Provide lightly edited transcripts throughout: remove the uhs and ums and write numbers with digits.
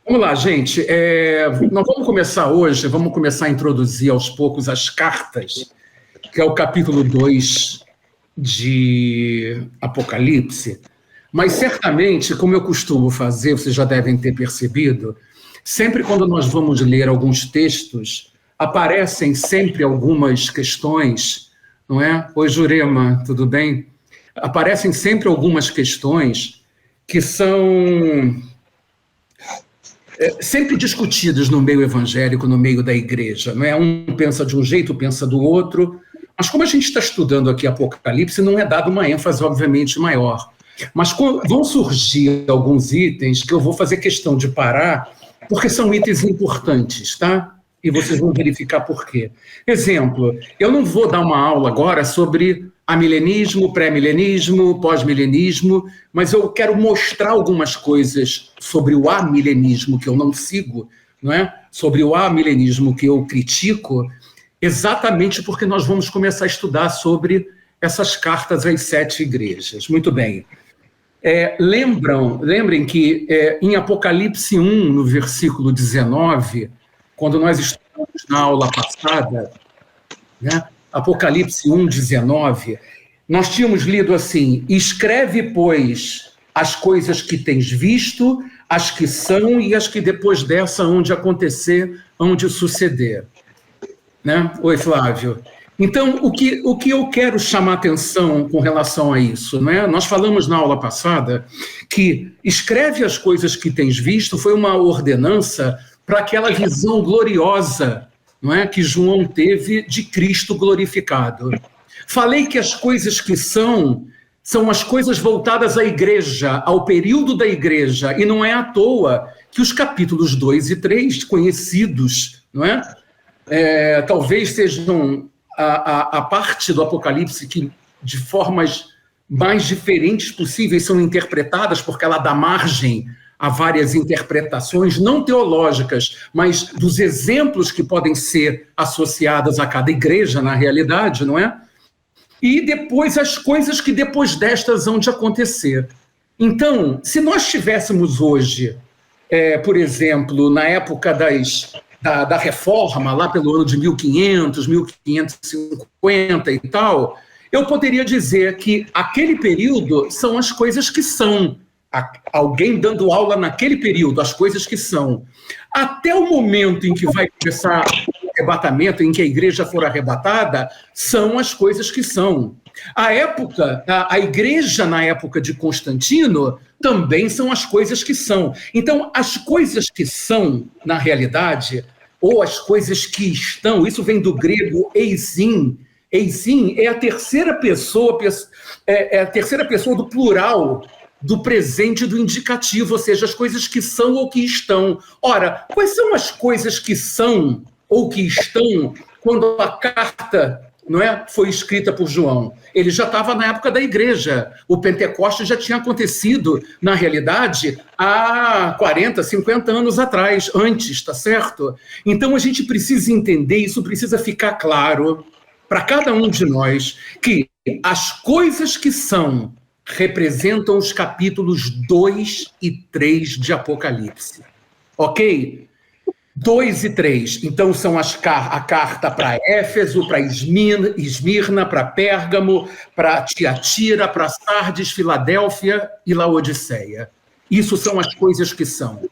Vamos lá, gente. Nós vamos começar hoje, vamos começar a introduzir aos poucos as cartas, que é o capítulo 2 de Apocalipse. Mas certamente, como eu costumo fazer, vocês já devem ter percebido, sempre quando nós vamos ler alguns textos, aparecem sempre algumas questões, não é? Oi, Jurema, tudo bem? Aparecem sempre algumas questões que são sempre discutidas no meio evangélico, no meio da igreja, não é? Um pensa de um jeito, pensa do outro, mas como a gente está estudando aqui Apocalipse, não é dado uma ênfase, obviamente, maior. Mas vão surgir alguns itens que eu vou fazer questão de parar, porque são itens importantes, tá? E vocês vão verificar por quê. Exemplo, eu não vou dar uma aula agora sobre amilenismo, pré-milenismo, pós-milenismo, mas eu quero mostrar algumas coisas sobre o amilenismo que eu não sigo, não é? Sobre o amilenismo que eu critico, exatamente porque nós vamos começar a estudar sobre essas cartas às 7 igrejas. Muito bem. Lembrem que em Apocalipse 1, no versículo 19, quando nós estudamos na aula passada, né, Apocalipse 1, 19, nós tínhamos lido assim: escreve, pois, as coisas que tens visto, as que são e as que depois dessa hão de acontecer, hão de suceder. Né? Oi, Flávio. Então, o que eu quero chamar atenção com relação a isso, né? Nós falamos na aula passada que escreve as coisas que tens visto foi uma ordenança para aquela visão gloriosa, não é, que João teve de Cristo glorificado. Falei que as coisas que são as coisas voltadas à igreja, ao período da igreja, e não é à toa que os capítulos 2 e 3, conhecidos, não é? Talvez sejam a parte do Apocalipse que, de formas mais diferentes possíveis, são interpretadas, porque ela dá margem a várias interpretações, não teológicas, mas dos exemplos que podem ser associados a cada igreja, na realidade, não é? E depois as coisas que depois destas hão de acontecer. Então, se nós tivéssemos hoje, por exemplo, na época da Reforma, lá pelo ano de 1500, 1550 e tal, eu poderia dizer que aquele período são as coisas que são. Alguém dando aula naquele período, as coisas que são. Até o momento em que vai começar o arrebatamento, em que a igreja for arrebatada, são as coisas que são. A igreja na época de Constantino também são as coisas que são. Então, as coisas que são, na realidade, ou as coisas que estão, isso vem do grego eizin. Eizin é a terceira pessoa do plural do presente do indicativo, ou seja, as coisas que são ou que estão. Ora, quais são as coisas que são ou que estão quando a carta, não é, foi escrita por João? Ele já estava na época da igreja. O Pentecostes já tinha acontecido, na realidade, há 40, 50 anos atrás, antes, tá certo? Então a gente precisa entender, isso precisa ficar claro para cada um de nós, que as coisas que são representam os capítulos 2 e 3 de Apocalipse. Ok? 2 e 3. Então, são a carta para Éfeso, para Esmirna, para Pérgamo, para Tiatira, para Sardes, Filadélfia e Laodiceia. Isso são as coisas que são.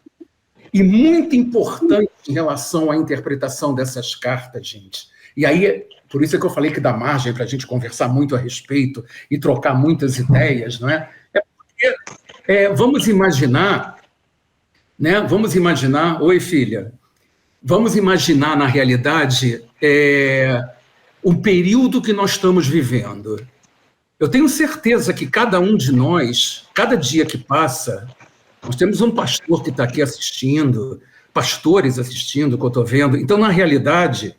E muito importante em relação à interpretação dessas cartas, gente. E aí, por isso é que eu falei que dá margem para a gente conversar muito a respeito e trocar muitas ideias, não é? Porque vamos imaginar, né? Vamos imaginar, oi filha, vamos imaginar na realidade o período que nós estamos vivendo. Eu tenho certeza que cada um de nós, cada dia que passa, nós temos um pastor que está aqui assistindo, pastores assistindo, que eu estou vendo. Então, na realidade,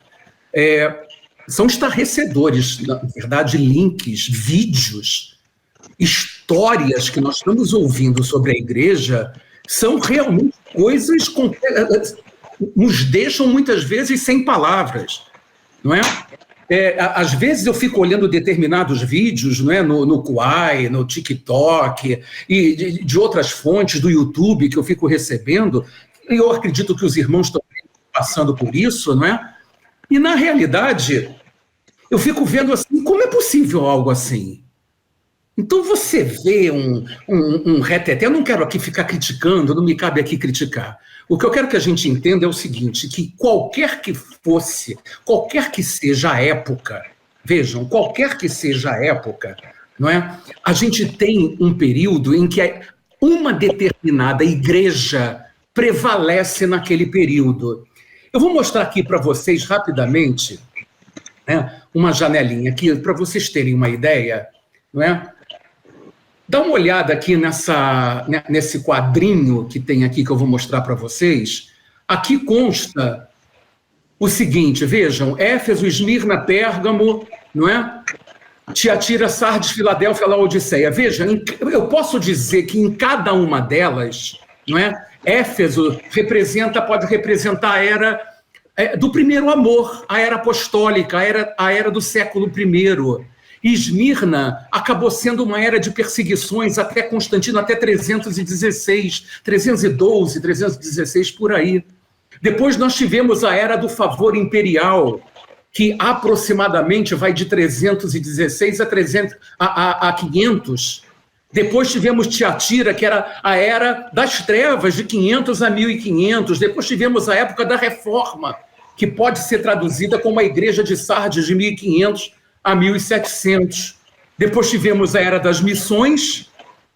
são estarrecedores, na verdade, links, vídeos, histórias que nós estamos ouvindo sobre a igreja, são realmente coisas que nos deixam muitas vezes sem palavras, não é? Às vezes eu fico olhando determinados vídeos, não é? no Quai, no TikTok e de outras fontes do YouTube que eu fico recebendo, eu acredito que os irmãos estão passando por isso, não é? E, na realidade, eu fico vendo assim, como é possível algo assim? Então, você vê um reteté, eu não quero aqui ficar criticando, não me cabe aqui criticar. O que eu quero que a gente entenda é o seguinte, que qualquer que seja a época, vejam, qualquer que seja a época, não é? A gente tem um período em que uma determinada igreja prevalece naquele período. Eu vou mostrar aqui para vocês rapidamente, né, uma janelinha aqui, para vocês terem uma ideia, não é? Dá uma olhada aqui nesse quadrinho que tem aqui, que eu vou mostrar para vocês. Aqui consta o seguinte, vejam, Éfeso, Esmirna, Pérgamo, não é? Tiatira, Sardes, Filadélfia, Laodiceia. Veja, eu posso dizer que em cada uma delas, não é? Éfeso pode representar a era do primeiro amor, a era apostólica, a era do século I. Esmirna acabou sendo uma era de perseguições até Constantino, até 316, 312, 316, por aí. Depois nós tivemos a era do favor imperial, que aproximadamente vai de 316 a 500. Depois tivemos Tiatira, que era a era das trevas, de 500 a 1500. Depois tivemos a época da Reforma, que pode ser traduzida como a Igreja de Sardes, de 1500 a 1700. Depois tivemos a Era das Missões,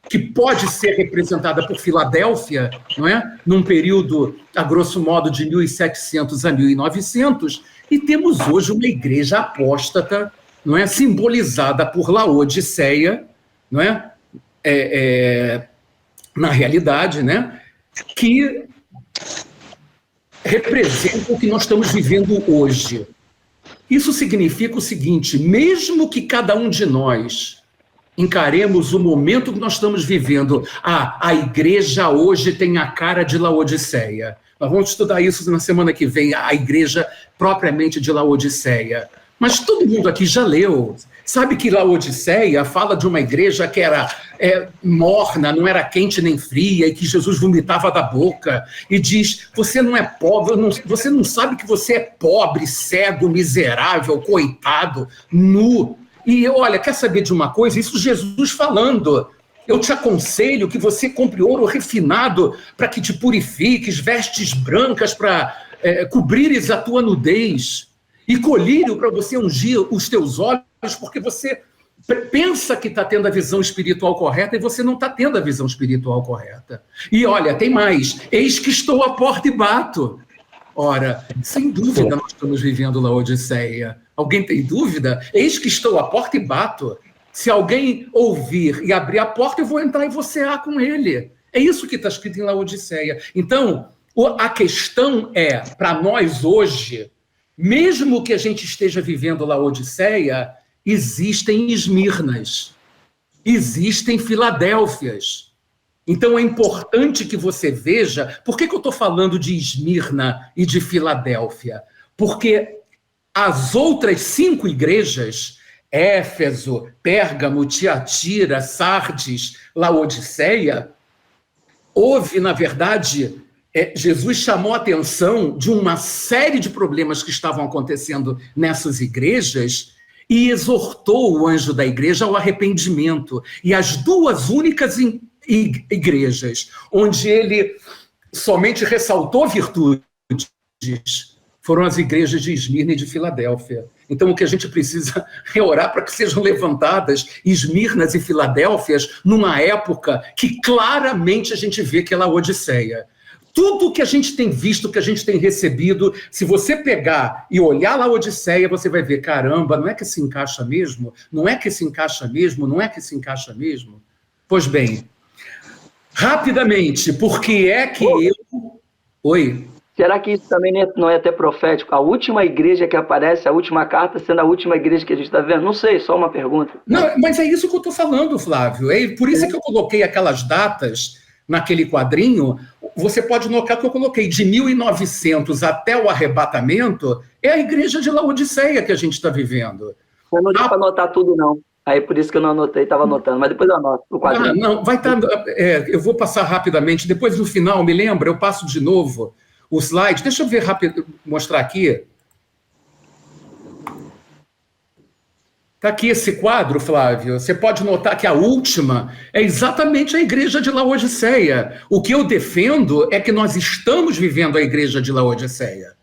que pode ser representada por Filadélfia, não é? Num período, a grosso modo, de 1700 a 1900. E temos hoje uma igreja apóstata, não é? Simbolizada por Laodiceia, não é? Na realidade, né? Que representa o que nós estamos vivendo hoje. Isso significa o seguinte, mesmo que cada um de nós encaremos o momento que nós estamos vivendo, a igreja hoje tem a cara de Laodiceia. Nós vamos estudar isso na semana que vem, a igreja propriamente de Laodiceia. Mas todo mundo aqui já leu, sabe que Laodiceia fala de uma igreja que era morna, não era quente nem fria, e que Jesus vomitava da boca, e diz, você não é pobre, você não sabe que você é pobre, cego, miserável, coitado, nu. E olha, quer saber de uma coisa? Isso Jesus falando. Eu te aconselho que você compre ouro refinado para que te purifiques, vestes brancas para cobrires a tua nudez, e colírio para você ungir os teus olhos, porque você pensa que está tendo a visão espiritual correta e você não está tendo a visão espiritual correta. E olha, tem mais. Eis que estou à porta e bato. Ora, sem dúvida nós estamos vivendo Laodiceia. Alguém tem dúvida? Eis que estou à porta e bato. Se alguém ouvir e abrir a porta, eu vou entrar e vou cear com ele. É isso que está escrito em Laodiceia. Então, a questão é, para nós hoje, mesmo que a gente esteja vivendo Laodiceia, existem Esmirnas, existem Filadélfias. Então é importante que você veja, por que eu estou falando de Esmirna e de Filadélfia? Porque as outras 5 igrejas, Éfeso, Pérgamo, Tiatira, Sardes, Laodiceia, houve, na verdade, Jesus chamou a atenção de uma série de problemas que estavam acontecendo nessas igrejas e exortou o anjo da igreja ao arrependimento. E as 2 únicas igrejas onde ele somente ressaltou virtudes foram as igrejas de Esmirna e de Filadélfia. Então, o que a gente precisa é orar para que sejam levantadas Esmirnas e Filadélfias numa época que claramente a gente vê que é Laodiceia. Tudo que a gente tem visto, que a gente tem recebido, se você pegar e olhar Laodiceia, você vai ver, caramba, não é que se encaixa mesmo? Não é que se encaixa mesmo? Não é que se encaixa mesmo? Pois bem, rapidamente, por que é que eu... Oi? Será que isso também não é até profético? A última igreja que aparece, a última carta, sendo a última igreja que a gente está vendo? Não sei, só uma pergunta. Não, mas é isso que eu estou falando, Flávio. É por isso que eu coloquei aquelas datas naquele quadrinho. Você pode notar que eu coloquei de 1900 até o arrebatamento, é a igreja de Laodiceia que a gente está vivendo. Não dá para anotar tudo, não. Aí por isso que eu não anotei, estava anotando, mas depois eu anoto o quadrinho. Não, vai estar. Eu vou passar rapidamente, depois no final, me lembra, eu passo de novo o slide. Deixa eu ver rápido, mostrar aqui. Está aqui esse quadro, Flávio. Você pode notar que a última é exatamente a igreja de Laodiceia. O que eu defendo é que nós estamos vivendo a igreja de Laodiceia.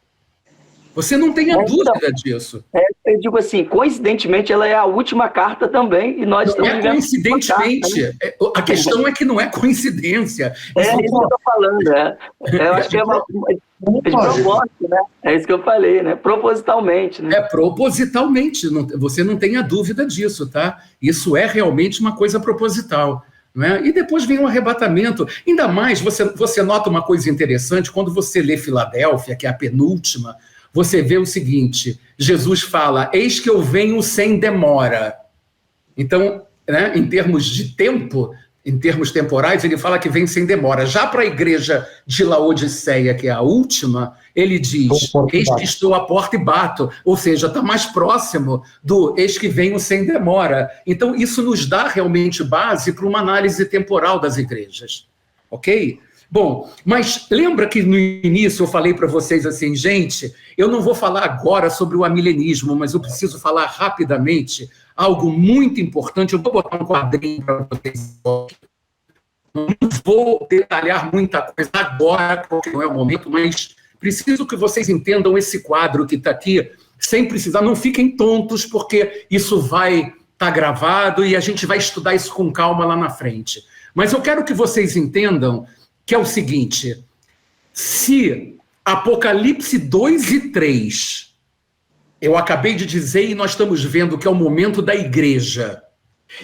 Você não tem a dúvida disso. Eu digo assim, coincidentemente, ela é a última carta também, e nós estamos vivendo. Coincidentemente. Carta, né? A questão é que não é coincidência. É isso que eu estou falando, Eu acho que é de propósito, né? É isso que eu falei, né? Propositalmente, né? Propositalmente. Você não tem a dúvida disso, tá? Isso é realmente uma coisa proposital. Não é? E depois vem o arrebatamento. Ainda mais, você nota uma coisa interessante, quando você lê Filadélfia, que é a penúltima, você vê o seguinte, Jesus fala, eis que eu venho sem demora. Então, né, em termos de tempo, em termos temporais, ele fala que vem sem demora. Já para a igreja de Laodiceia, que é a última, ele diz, eis que estou à porta e bato. Ou seja, está mais próximo do eis que venho sem demora. Então, isso nos dá realmente base para uma análise temporal das igrejas. Ok? Bom, mas lembra que no início eu falei para vocês assim, gente, eu não vou falar agora sobre o amilenismo, mas eu preciso falar rapidamente algo muito importante. Eu vou botar um quadrinho para vocês. Não vou detalhar muita coisa agora, porque não é o momento, mas preciso que vocês entendam esse quadro que está aqui, sem precisar, não fiquem tontos, porque isso vai estar gravado e a gente vai estudar isso com calma lá na frente. Mas eu quero que vocês entendam que é o seguinte, se Apocalipse 2 e 3, eu acabei de dizer e nós estamos vendo que é o momento da igreja,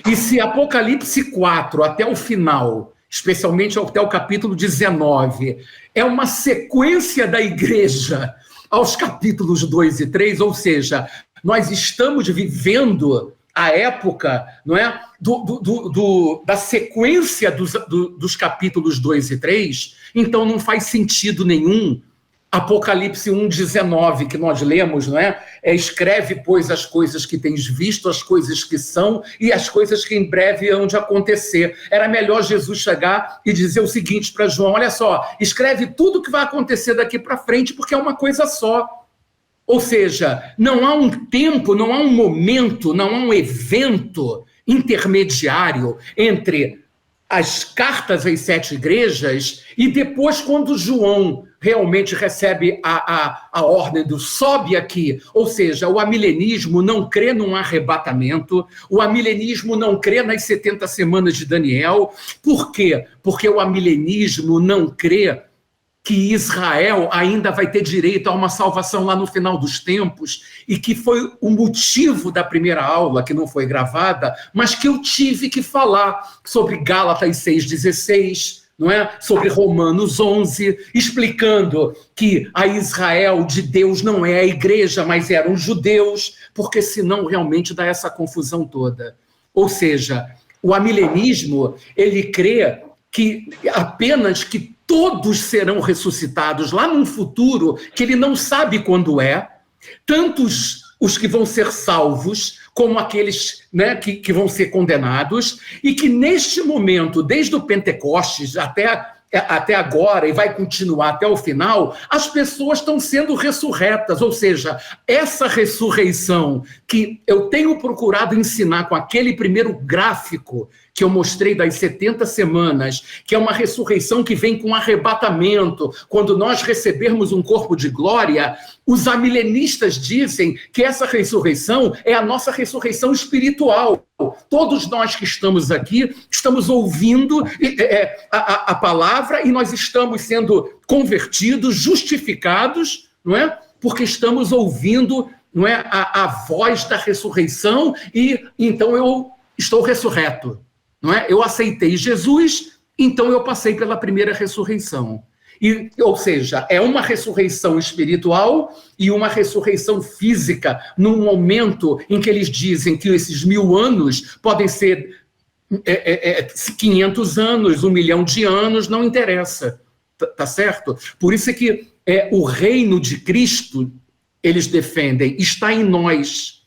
e se Apocalipse 4 até o final, especialmente até o capítulo 19, é uma sequência da igreja aos capítulos 2 e 3, ou seja, nós estamos vivendo a época, não é, da sequência dos capítulos 2 e 3, então não faz sentido nenhum Apocalipse 1:19, que nós lemos, não é? Escreve, pois, as coisas que tens visto, as coisas que são e as coisas que em breve hão de acontecer. Era melhor Jesus chegar e dizer o seguinte para João, olha só, escreve tudo o que vai acontecer daqui para frente, porque é uma coisa só. Ou seja, não há um tempo, não há um momento, não há um evento intermediário entre as cartas às 7 igrejas e depois quando João realmente recebe a ordem do sobe aqui. Ou seja, o amilenismo não crê num arrebatamento, o amilenismo não crê nas 70 semanas de Daniel. Por quê? Porque o amilenismo não crê que Israel ainda vai ter direito a uma salvação lá no final dos tempos, e que foi o motivo da primeira aula, que não foi gravada, mas que eu tive que falar sobre Gálatas 6:16, não é? Sobre Romanos 11, explicando que a Israel de Deus não é a igreja, mas eram os judeus, porque senão realmente dá essa confusão toda. Ou seja, o amilenismo, ele crê que apenas que todos serão ressuscitados lá num futuro que ele não sabe quando é, tanto os que vão ser salvos, como aqueles, né, que vão ser condenados, e que neste momento, desde o Pentecostes até agora, e vai continuar até o final, as pessoas estão sendo ressurretas, ou seja, essa ressurreição que eu tenho procurado ensinar com aquele primeiro gráfico que eu mostrei das 70 semanas, que é uma ressurreição que vem com arrebatamento, quando nós recebermos um corpo de glória, os amilenistas dizem que essa ressurreição é a nossa ressurreição espiritual. Todos nós que estamos aqui, estamos ouvindo a palavra e nós estamos sendo convertidos, justificados, não é? Porque estamos ouvindo, não é, a voz da ressurreição e então eu estou ressurreto. Não é? Eu aceitei Jesus, então eu passei pela primeira ressurreição. Ou seja, é uma ressurreição espiritual e uma ressurreição física, num momento em que eles dizem que esses 1000 anos podem ser 500 anos, 1 milhão de anos, não interessa, tá certo? Por isso é que o reino de Cristo, eles defendem, está em nós.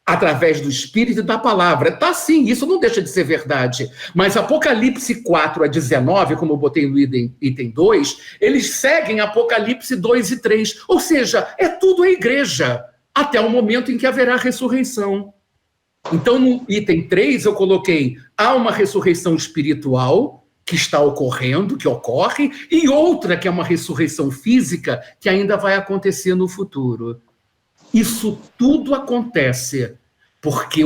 através do Espírito e da palavra. Tá sim, isso não deixa de ser verdade. Mas Apocalipse 4 a 19, como eu botei no item 2, eles seguem Apocalipse 2 e 3. Ou seja, é tudo a igreja, até o momento em que haverá ressurreição. Então, no item 3, eu coloquei, há uma ressurreição espiritual que está ocorrendo, que ocorre, e outra que é uma ressurreição física que ainda vai acontecer no futuro. Isso tudo acontece porque,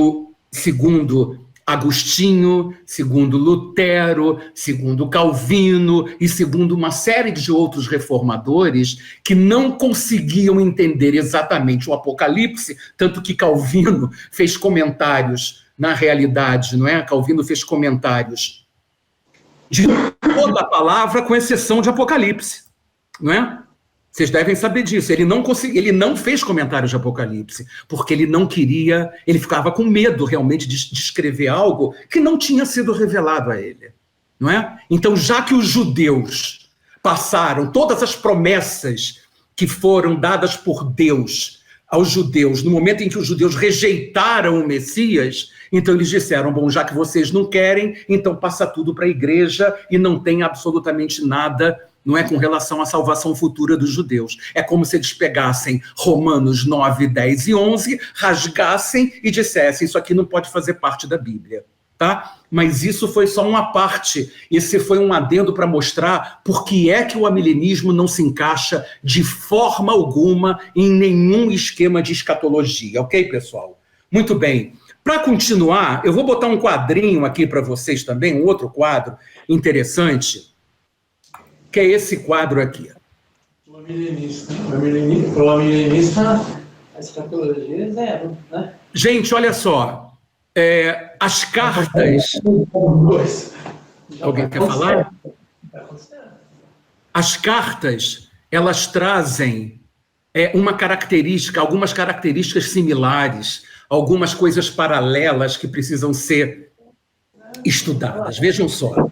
segundo Agostinho, segundo Lutero, segundo Calvino e segundo uma série de outros reformadores que não conseguiam entender exatamente o Apocalipse, tanto que Calvino fez comentários na realidade, não é? Calvino fez comentários de toda a palavra, com exceção de Apocalipse, não é? Vocês devem saber disso. Ele não fez comentários de Apocalipse, porque ele não queria, ele ficava com medo realmente de escrever algo que não tinha sido revelado a ele, não é? Então, já que os judeus passaram todas as promessas que foram dadas por Deus aos judeus, no momento em que os judeus rejeitaram o Messias, então eles disseram, bom, já que vocês não querem, então passa tudo para a igreja e não tem absolutamente nada, não é, com relação à salvação futura dos judeus. É como se eles pegassem Romanos 9, 10 e 11, rasgassem e dissessem, isso aqui não pode fazer parte da Bíblia, tá? Mas isso foi só uma parte, esse foi um adendo para mostrar por que é que o amilenismo não se encaixa de forma alguma em nenhum esquema de escatologia, ok, pessoal? Muito bem. Para continuar, eu vou botar um quadrinho aqui para vocês também, um outro quadro interessante, que é esse quadro aqui. O amilenista, a escatologia é zero, né? Gente, olha só, as cartas... Alguém quer falar? As cartas, elas trazem uma característica, algumas características similares, algumas coisas paralelas que precisam ser estudadas. Vejam só.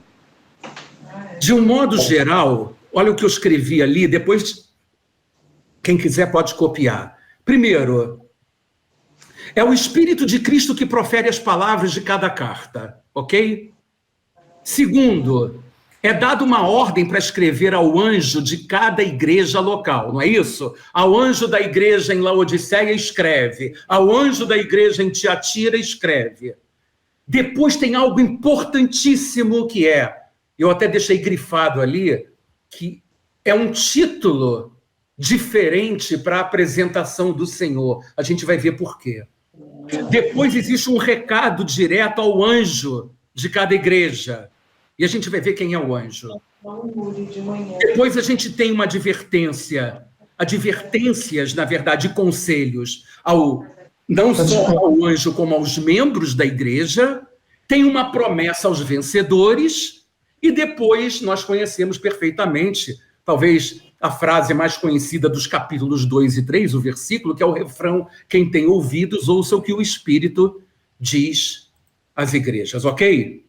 De um modo geral, olha o que eu escrevi ali, depois, quem quiser pode copiar. Primeiro, é o Espírito de Cristo que profere as palavras de cada carta, ok? Segundo, é dada uma ordem para escrever ao anjo de cada igreja local, não é isso? Ao anjo da igreja em Laodiceia, escreve. Ao anjo da igreja em Tiatira, escreve. Depois tem algo importantíssimo que eu até deixei grifado ali, que é um título diferente para a apresentação do Senhor. A gente vai ver por quê. Depois existe um recado direto ao anjo de cada igreja. E a gente vai ver quem é o anjo. Depois a gente tem uma advertência. Advertências, na verdade, conselhos, não só ao anjo, como aos membros da igreja. Tem uma promessa aos vencedores. E depois nós conhecemos perfeitamente, talvez a frase mais conhecida dos capítulos 2 e 3, o versículo, que é o refrão, quem tem ouvidos, ouça o que o Espírito diz às igrejas, ok?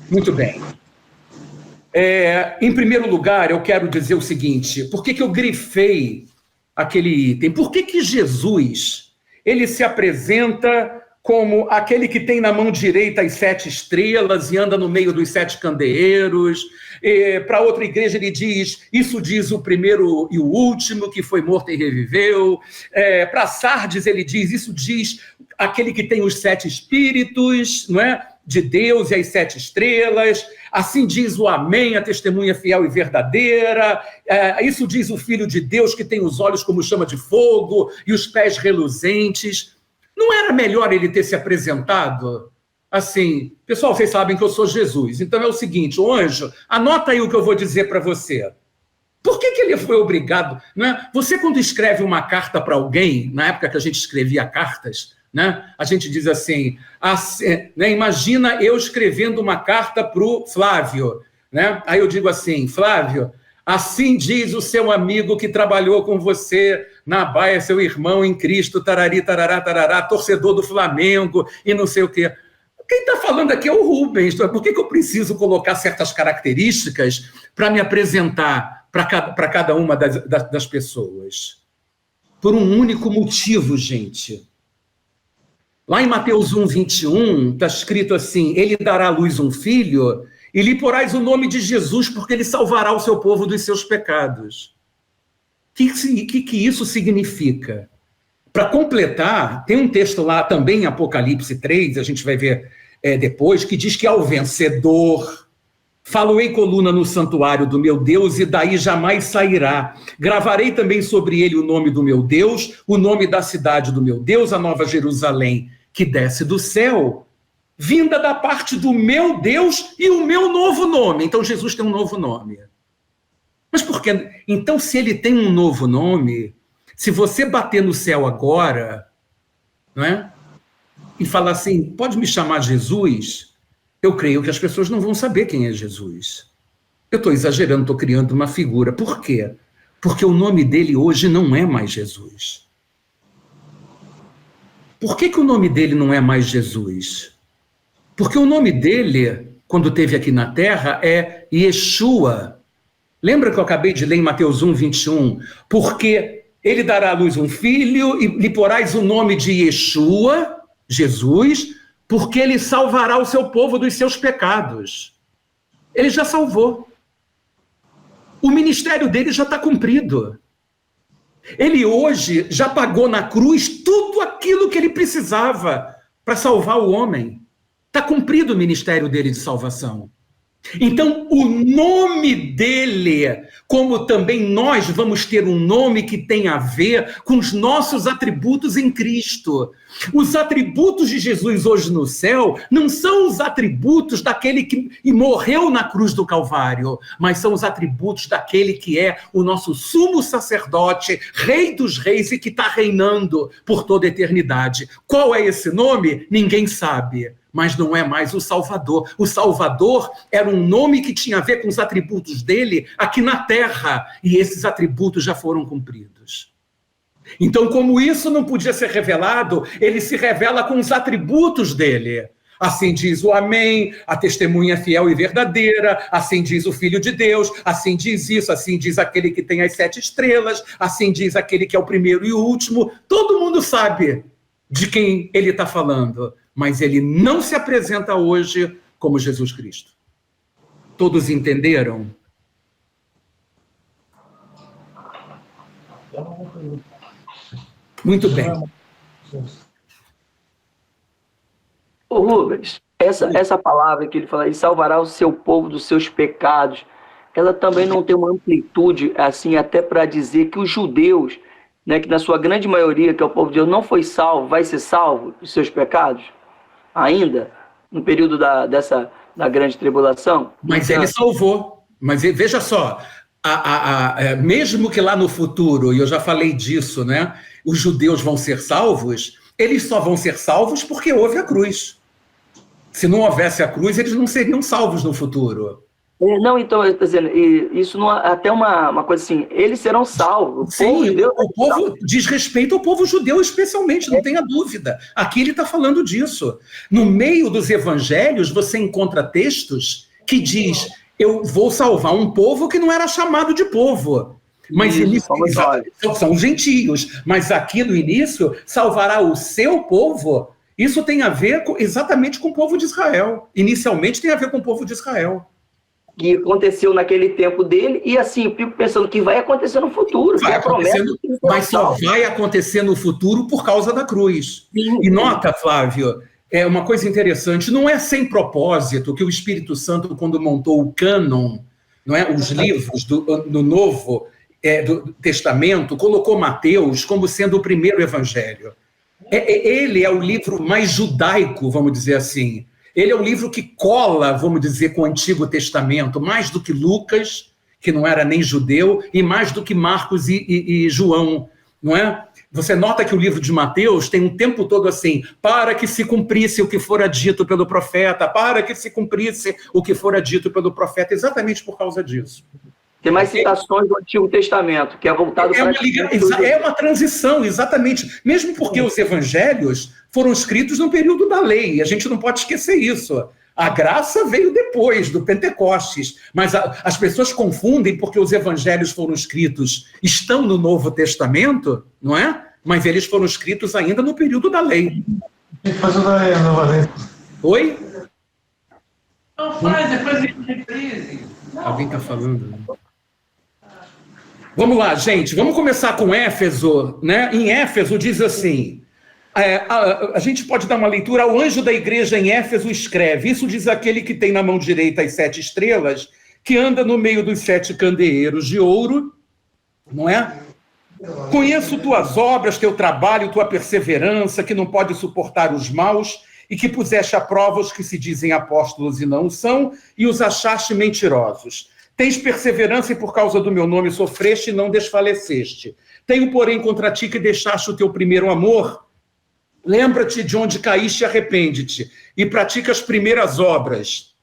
Muito bem. Em primeiro lugar, eu quero dizer o seguinte, por que eu grifei aquele item? Por que Jesus, ele se apresenta como aquele que tem na mão direita as 7 estrelas e anda no meio dos 7 candeeiros? Para outra igreja ele diz, isso diz o primeiro e o último, que foi morto e reviveu. Para Sardes ele diz, isso diz aquele que tem os 7 espíritos, não é? De Deus e as 7 estrelas. Assim diz o Amém, a testemunha fiel e verdadeira. Isso diz o Filho de Deus, que tem os olhos como chama de fogo e os pés reluzentes. Não era melhor ele ter se apresentado assim? Pessoal, vocês sabem que eu sou Jesus. Então é o seguinte, o anjo, anota aí o que eu vou dizer para você. Por que ele foi obrigado? Né? Você, quando escreve uma carta para alguém, na época que a gente escrevia cartas, né, a gente diz assim, né, imagina eu escrevendo uma carta para o Flávio. Né? Aí eu digo assim, Flávio, assim diz o seu amigo que trabalhou com você na Baia, seu irmão em Cristo, tarari, tarará, tarará, torcedor do Flamengo e não sei o quê. Quem está falando aqui é o Rubens. Por que eu preciso colocar certas características para me apresentar para cada uma das pessoas? Por um único motivo, gente. Lá em Mateus 1, 21, está escrito assim: ele dará à luz um filho e lhe porás o nome de Jesus, porque ele salvará o seu povo dos seus pecados. O que isso significa? Para completar, tem um texto lá também em Apocalipse 3, a gente vai ver depois, que diz que ao vencedor, falo-ei coluna no santuário do meu Deus, e daí jamais sairá. Gravarei também sobre ele o nome do meu Deus, o nome da cidade do meu Deus, a Nova Jerusalém, que desce do céu, vinda da parte do meu Deus e o meu novo nome. Então Jesus tem um novo nome. Mas por quê? Então, se ele tem um novo nome, se você bater no céu agora, não é? E falar assim, pode me chamar Jesus, eu creio que as pessoas não vão saber quem é Jesus. Eu estou exagerando, estou criando uma figura. Por quê? Porque o nome dele hoje não é mais Jesus. Por que o nome dele não é mais Jesus? Porque o nome dele, quando esteve aqui na Terra, é Yeshua. Lembra que eu acabei de ler em Mateus 1, 21? Porque ele dará à luz um filho e lhe porás o nome de Yeshua, Jesus, porque ele salvará o seu povo dos seus pecados. Ele já salvou. O ministério dele já está cumprido. Ele hoje já pagou na cruz tudo aquilo que ele precisava para salvar o homem. Está cumprido o ministério dele de salvação. Então, o nome dele, como também nós vamos ter um nome que tem a ver com os nossos atributos em Cristo. Os atributos de Jesus hoje no céu não são os atributos daquele que morreu na cruz do Calvário, mas são os atributos daquele que é o nosso sumo sacerdote, Rei dos Reis e que está reinando por toda a eternidade. Qual é esse nome? Ninguém sabe. Mas não é mais o Salvador. O Salvador era um nome que tinha a ver com os atributos dele aqui na terra, e esses atributos já foram cumpridos. Então, como isso não podia ser revelado, ele se revela com os atributos dele. Assim diz o Amém, a testemunha fiel e verdadeira, assim diz o Filho de Deus, assim diz isso, assim diz aquele que tem as 7 estrelas, assim diz aquele que é o primeiro e o último. Todo mundo sabe de quem ele está falando. Mas ele não se apresenta hoje como Jesus Cristo. Todos entenderam? Muito bem. Ô Rubens, essa palavra que ele fala, ele salvará o seu povo dos seus pecados, ela também não tem uma amplitude, assim, até para dizer que os judeus, né, que na sua grande maioria, que é o povo de Deus, não foi salvo, vai ser salvo dos seus pecados? Ainda, no período da grande tribulação. Mas ele salvou. Mas veja só, mesmo que lá no futuro, e eu já falei disso, né, os judeus vão ser salvos, eles só vão ser salvos porque houve a cruz. Se não houvesse a cruz, eles não seriam salvos no futuro. Não, então, eu estou dizendo, isso não, até uma coisa assim, eles serão salvos. Sim, o povo diz respeito ao povo judeu especialmente, não tenha dúvida. Aqui ele está falando disso. No meio dos evangelhos, você encontra textos que diz, eu vou salvar um povo que não era chamado de povo. Mas são os gentios. Mas aqui no início, salvará o seu povo. Isso tem a ver exatamente com o povo de Israel. Inicialmente tem a ver com o povo de Israel. Que aconteceu naquele tempo dele, e assim, eu fico pensando que vai acontecer no futuro. Mas só vai acontecer no futuro por causa da cruz. Sim. E nota, Flávio, é uma coisa interessante, não é sem propósito que o Espírito Santo, quando montou o cânon, não é, os livros do Novo do Testamento, colocou Mateus como sendo o primeiro evangelho. Ele é o livro mais judaico, vamos dizer assim. Ele é um livro que cola, vamos dizer, com o Antigo Testamento, mais do que Lucas, que não era nem judeu, e mais do que Marcos e João, não é? Você nota que o livro de Mateus tem um tempo todo assim, para que se cumprisse o que fora dito pelo profeta, para que se cumprisse o que fora dito pelo profeta, exatamente por causa disso. Tem mais citações do Antigo Testamento, que é voltado para... É uma transição, exatamente. Mesmo porque os evangelhos foram escritos no período da lei, a gente não pode esquecer isso. A graça veio depois, do Pentecostes, mas as pessoas confundem porque os evangelhos foram escritos, estão no Novo Testamento, não é? Mas eles foram escritos ainda no período da lei. Tem que fazer da Ana, Valente. Oi? Não faz, depois a gente reprise. Alguém está falando? Né? Vamos lá, gente. Vamos começar com Éfeso. Né? Em Éfeso diz assim... a gente pode dar uma leitura. O anjo da igreja em Éfeso escreve: isso diz aquele que tem na mão direita as 7 estrelas, que anda no meio dos 7 candeeiros de ouro, não é? Conheço tuas obras, teu trabalho, tua perseverança, que não pode suportar os maus, e que puseste à prova os que se dizem apóstolos e não são, e os achaste mentirosos. Tens perseverança e por causa do meu nome sofreste e não desfaleceste. Tenho, porém, contra ti que deixaste o teu primeiro amor. Lembra-te de onde caíste e arrepende-te, e pratica as primeiras obras.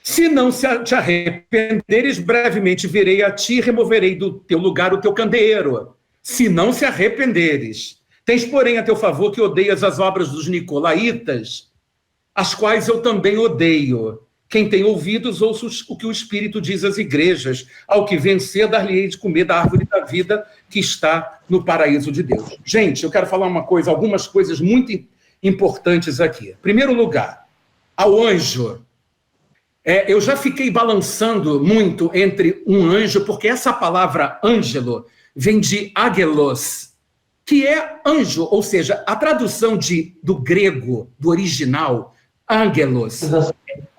Se não te arrependeres, brevemente virei a ti e removerei do teu lugar o teu candeeiro. Se não se arrependeres. Tens, porém, a teu favor que odeias as obras dos nicolaítas, as quais eu também odeio. Quem tem ouvidos, ouça o que o Espírito diz às igrejas. Ao que vencer, dar-lhe-ei de comer da árvore da vida que está no paraíso de Deus. Gente, eu quero falar algumas coisas muito importantes aqui. Em primeiro lugar, ao anjo. Eu já fiquei balançando muito entre um anjo, porque essa palavra ângelo vem de ágelos, que é anjo, ou seja, a tradução do grego, do original, ângelos,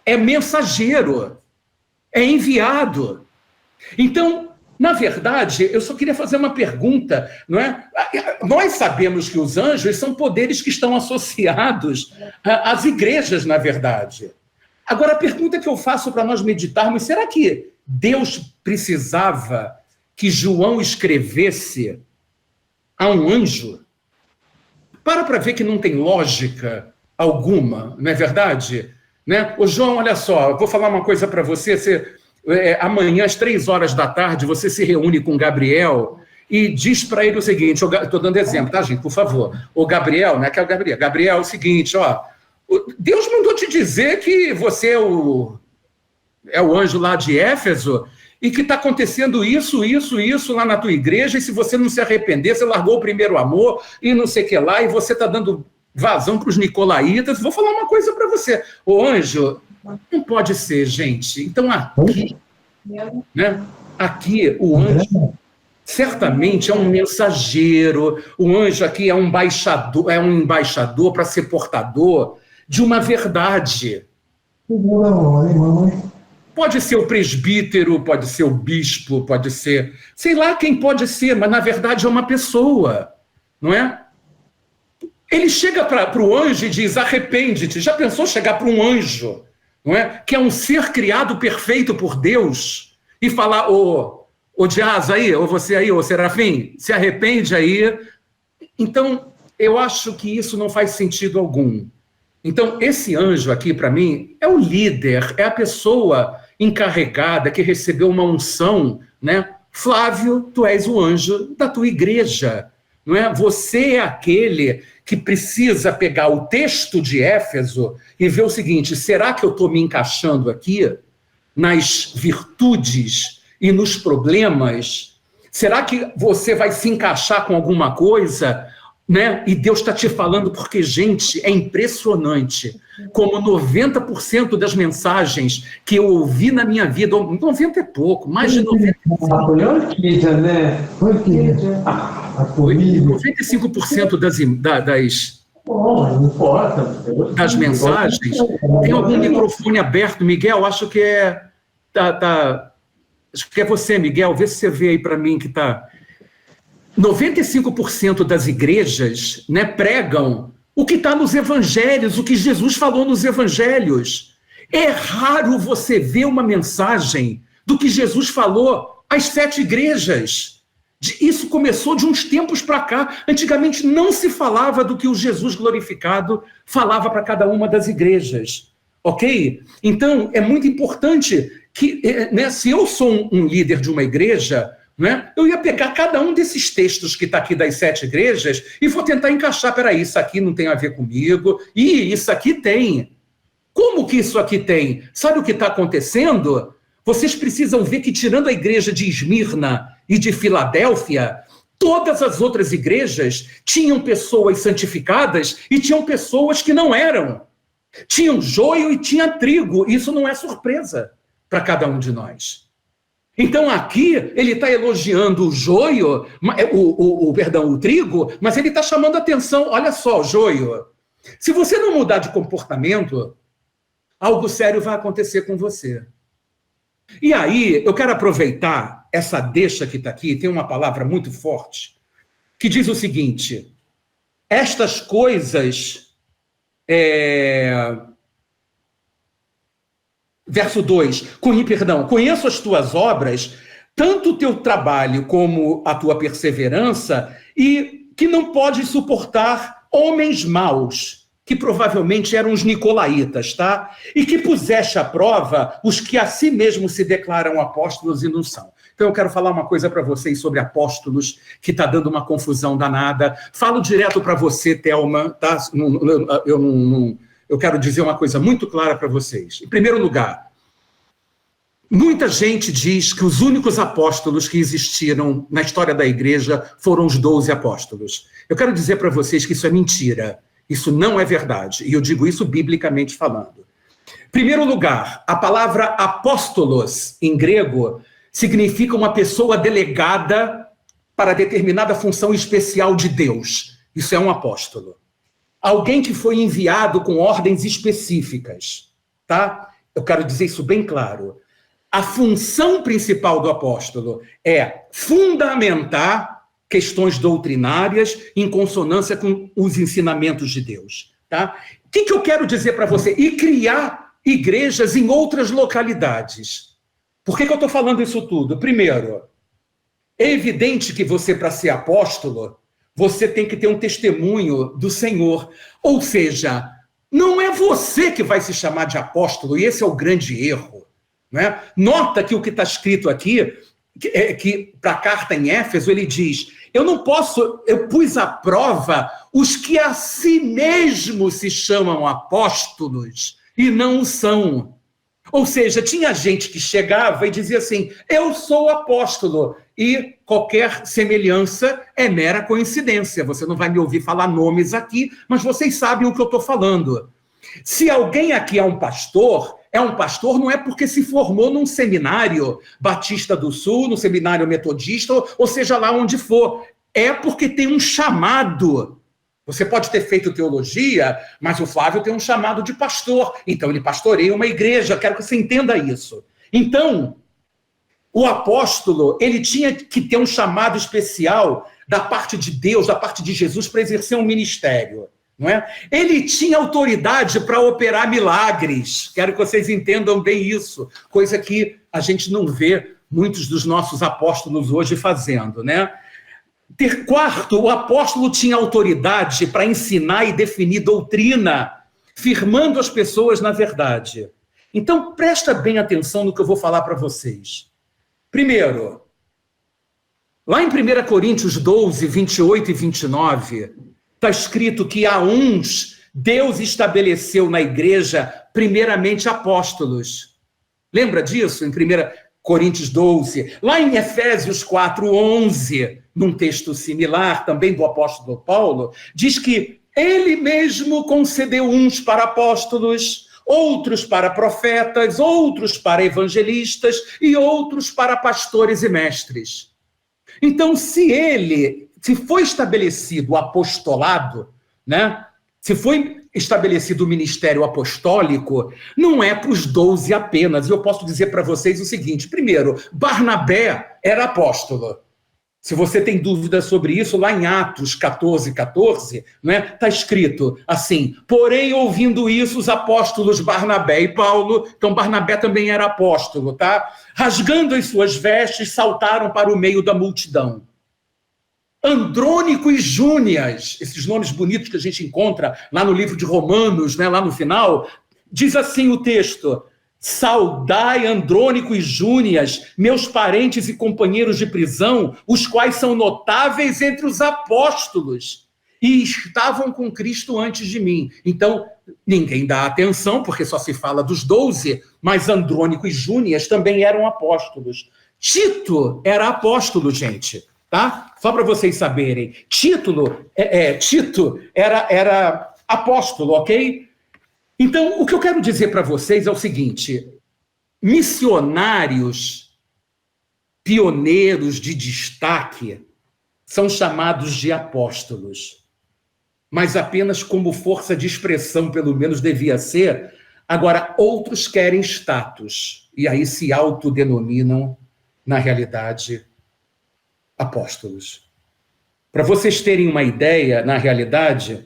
é mensageiro, é enviado. Então, na verdade, eu só queria fazer uma pergunta, não é? Nós sabemos que os anjos são poderes que estão associados às igrejas, na verdade. Agora, a pergunta que eu faço para nós meditarmos, será que Deus precisava que João escrevesse a um anjo? Para ver que não tem lógica alguma, não é verdade? Né? Ô, João, olha só, eu vou falar uma coisa para você. Amanhã, às 15h, você se reúne com Gabriel e diz para ele o seguinte, estou dando exemplo, tá, gente, por favor. O Gabriel, né, que é o Gabriel. Gabriel, é o seguinte, ó, Deus mandou te dizer que você é o anjo lá de Éfeso e que está acontecendo isso lá na tua igreja, e se você não se arrepender, você largou o primeiro amor e não sei o que lá, e você está dando vazão para os nicolaítas. Vou falar uma coisa para você. O anjo, não pode ser, gente. Então, aqui, né, aqui o anjo certamente é um mensageiro, o anjo aqui é um embaixador para ser portador de uma verdade. Pode ser o presbítero, pode ser o bispo, pode ser... Sei lá quem pode ser, mas na verdade é uma pessoa, não é? Ele chega para o anjo e diz, arrepende-te. Já pensou chegar para um anjo, não é? Que é um ser criado perfeito por Deus, e falar, ô Dias aí, ou você aí, ô Serafim, se arrepende aí. Então, eu acho que isso não faz sentido algum. Então, esse anjo aqui, para mim, é o líder, é a pessoa encarregada que recebeu uma unção, né? Flávio, tu és o anjo da tua igreja, não é? Você é aquele que precisa pegar o texto de Éfeso e ver o seguinte, será que eu estou me encaixando aqui nas virtudes e nos problemas? Será que você vai se encaixar com alguma coisa, né? E Deus está te falando, porque, gente, é impressionante como 90% das mensagens que eu ouvi na minha vida, 90 é pouco, mais de 90%. Foi orquídea, né? Orquídea. A comida. 95% das mensagens. Tem algum microfone aberto, Miguel? Acho que acho que é você, Miguel. Vê se você vê aí para mim que está... 95% das igrejas, né, pregam o que está nos evangelhos, o que Jesus falou nos evangelhos. É raro você ver uma mensagem do que Jesus falou às 7 igrejas. Isso começou de uns tempos para cá. Antigamente não se falava do que o Jesus glorificado falava para cada uma das igrejas. Ok? Então, é muito importante que, né, se eu sou um líder de uma igreja... né? Eu ia pegar cada um desses textos que está aqui das 7 igrejas e vou tentar encaixar, peraí, isso aqui não tem a ver comigo, e isso aqui tem. Como que isso aqui tem? Sabe o que está acontecendo? Vocês precisam ver que, tirando a igreja de Esmirna e de Filadélfia, Todas as outras igrejas tinham pessoas santificadas e tinham pessoas que não eram. Tinha joio e tinha trigo. Isso não é surpresa para cada um de nós. Então aqui ele está elogiando o joio, o trigo, mas ele está chamando a atenção. Olha só, o joio. Se você não mudar de comportamento, algo sério vai acontecer com você. E aí, eu quero aproveitar essa deixa que está aqui, tem uma palavra muito forte, que diz o seguinte: estas coisas... Verso 2, conheço as tuas obras, tanto o teu trabalho como a tua perseverança, e que não podes suportar homens maus, que provavelmente eram os nicolaítas, tá? E que puseste à prova os que a si mesmos se declaram apóstolos e não são. Então eu quero falar uma coisa para vocês sobre apóstolos, que está dando uma danada. Falo direto para você, Thelma, tá? Eu quero dizer uma coisa muito clara para vocês. Em primeiro lugar, muita gente diz que os únicos apóstolos que existiram na história da igreja foram os 12 apóstolos. Eu quero dizer para vocês que isso é mentira. Isso não é verdade. E eu digo isso biblicamente falando. Em primeiro lugar, a palavra apóstolos, em grego, significa uma pessoa delegada para determinada função especial de Deus. Isso é um apóstolo. Alguém que foi enviado com ordens específicas, tá? Eu quero dizer isso bem claro. A função principal do apóstolo é fundamentar questões doutrinárias em consonância com os ensinamentos de Deus, tá? O que eu quero dizer para você? E criar igrejas em outras localidades. Por que eu estou falando isso tudo? Primeiro, é evidente que você, para ser apóstolo, você tem que ter um testemunho do Senhor. Ou seja, não é você que vai se chamar de apóstolo, e esse é o grande erro. Não é? Nota que o que está escrito aqui, que para a carta em Éfeso, ele diz, eu pus à prova os que a si mesmos se chamam apóstolos e não o são. Ou seja, tinha gente que chegava e dizia assim, eu sou apóstolo, e qualquer semelhança é mera coincidência. Você não vai me ouvir falar nomes aqui, mas vocês sabem o que eu estou falando. Se alguém aqui é um pastor não é porque se formou num seminário Batista do Sul, no seminário metodista, ou seja lá onde for. É porque tem um chamado. Você pode ter feito teologia, mas o Flávio tem um chamado de pastor. Então ele pastoreia uma igreja. Quero que você entenda isso. Então, o apóstolo, ele tinha que ter um chamado especial da parte de Deus, da parte de Jesus, para exercer um ministério. Não é? Ele tinha autoridade para operar milagres. Quero que vocês entendam bem isso. Coisa que a gente não vê muitos dos nossos apóstolos hoje fazendo, né? Quarto, o apóstolo tinha autoridade para ensinar e definir doutrina, firmando as pessoas na verdade. Então, presta bem atenção no que eu vou falar para vocês. Primeiro, lá em 1 Coríntios 12, 28 e 29, está escrito que a uns Deus estabeleceu na igreja primeiramente apóstolos. Lembra disso? Em 1 Coríntios 12. Lá em Efésios 4, 11, num texto similar, também do apóstolo Paulo, diz que ele mesmo concedeu uns para apóstolos, outros para profetas, outros para evangelistas e outros para pastores e mestres. Então, se foi estabelecido o apostolado, né? Se foi estabelecido o ministério apostólico, não é para os 12 apenas. E eu posso dizer para vocês o seguinte: primeiro, Barnabé era apóstolo. Se você tem dúvidas sobre isso, lá em Atos 14, 14, né, está escrito assim, porém, ouvindo isso, os apóstolos Barnabé e Paulo, então Barnabé também era apóstolo, tá? Rasgando as suas vestes, saltaram para o meio da multidão. Andrônico e Júnias, esses nomes bonitos que a gente encontra lá no livro de Romanos, né, lá no final, diz assim o texto: saudai Andrônico e Júnias, meus parentes e companheiros de prisão, os quais são notáveis entre os apóstolos, e estavam com Cristo antes de mim. Então, ninguém dá atenção, porque só se fala dos 12, mas Andrônico e Júnias também eram apóstolos. Tito era apóstolo, gente. tá? Só para vocês saberem. Tito era apóstolo, ok? Então, o que eu quero dizer para vocês é o seguinte: missionários pioneiros de destaque são chamados de apóstolos, mas apenas como força de expressão, pelo menos devia ser. Agora, outros querem status, e aí se autodenominam, na realidade, apóstolos. Para vocês terem uma ideia, na realidade,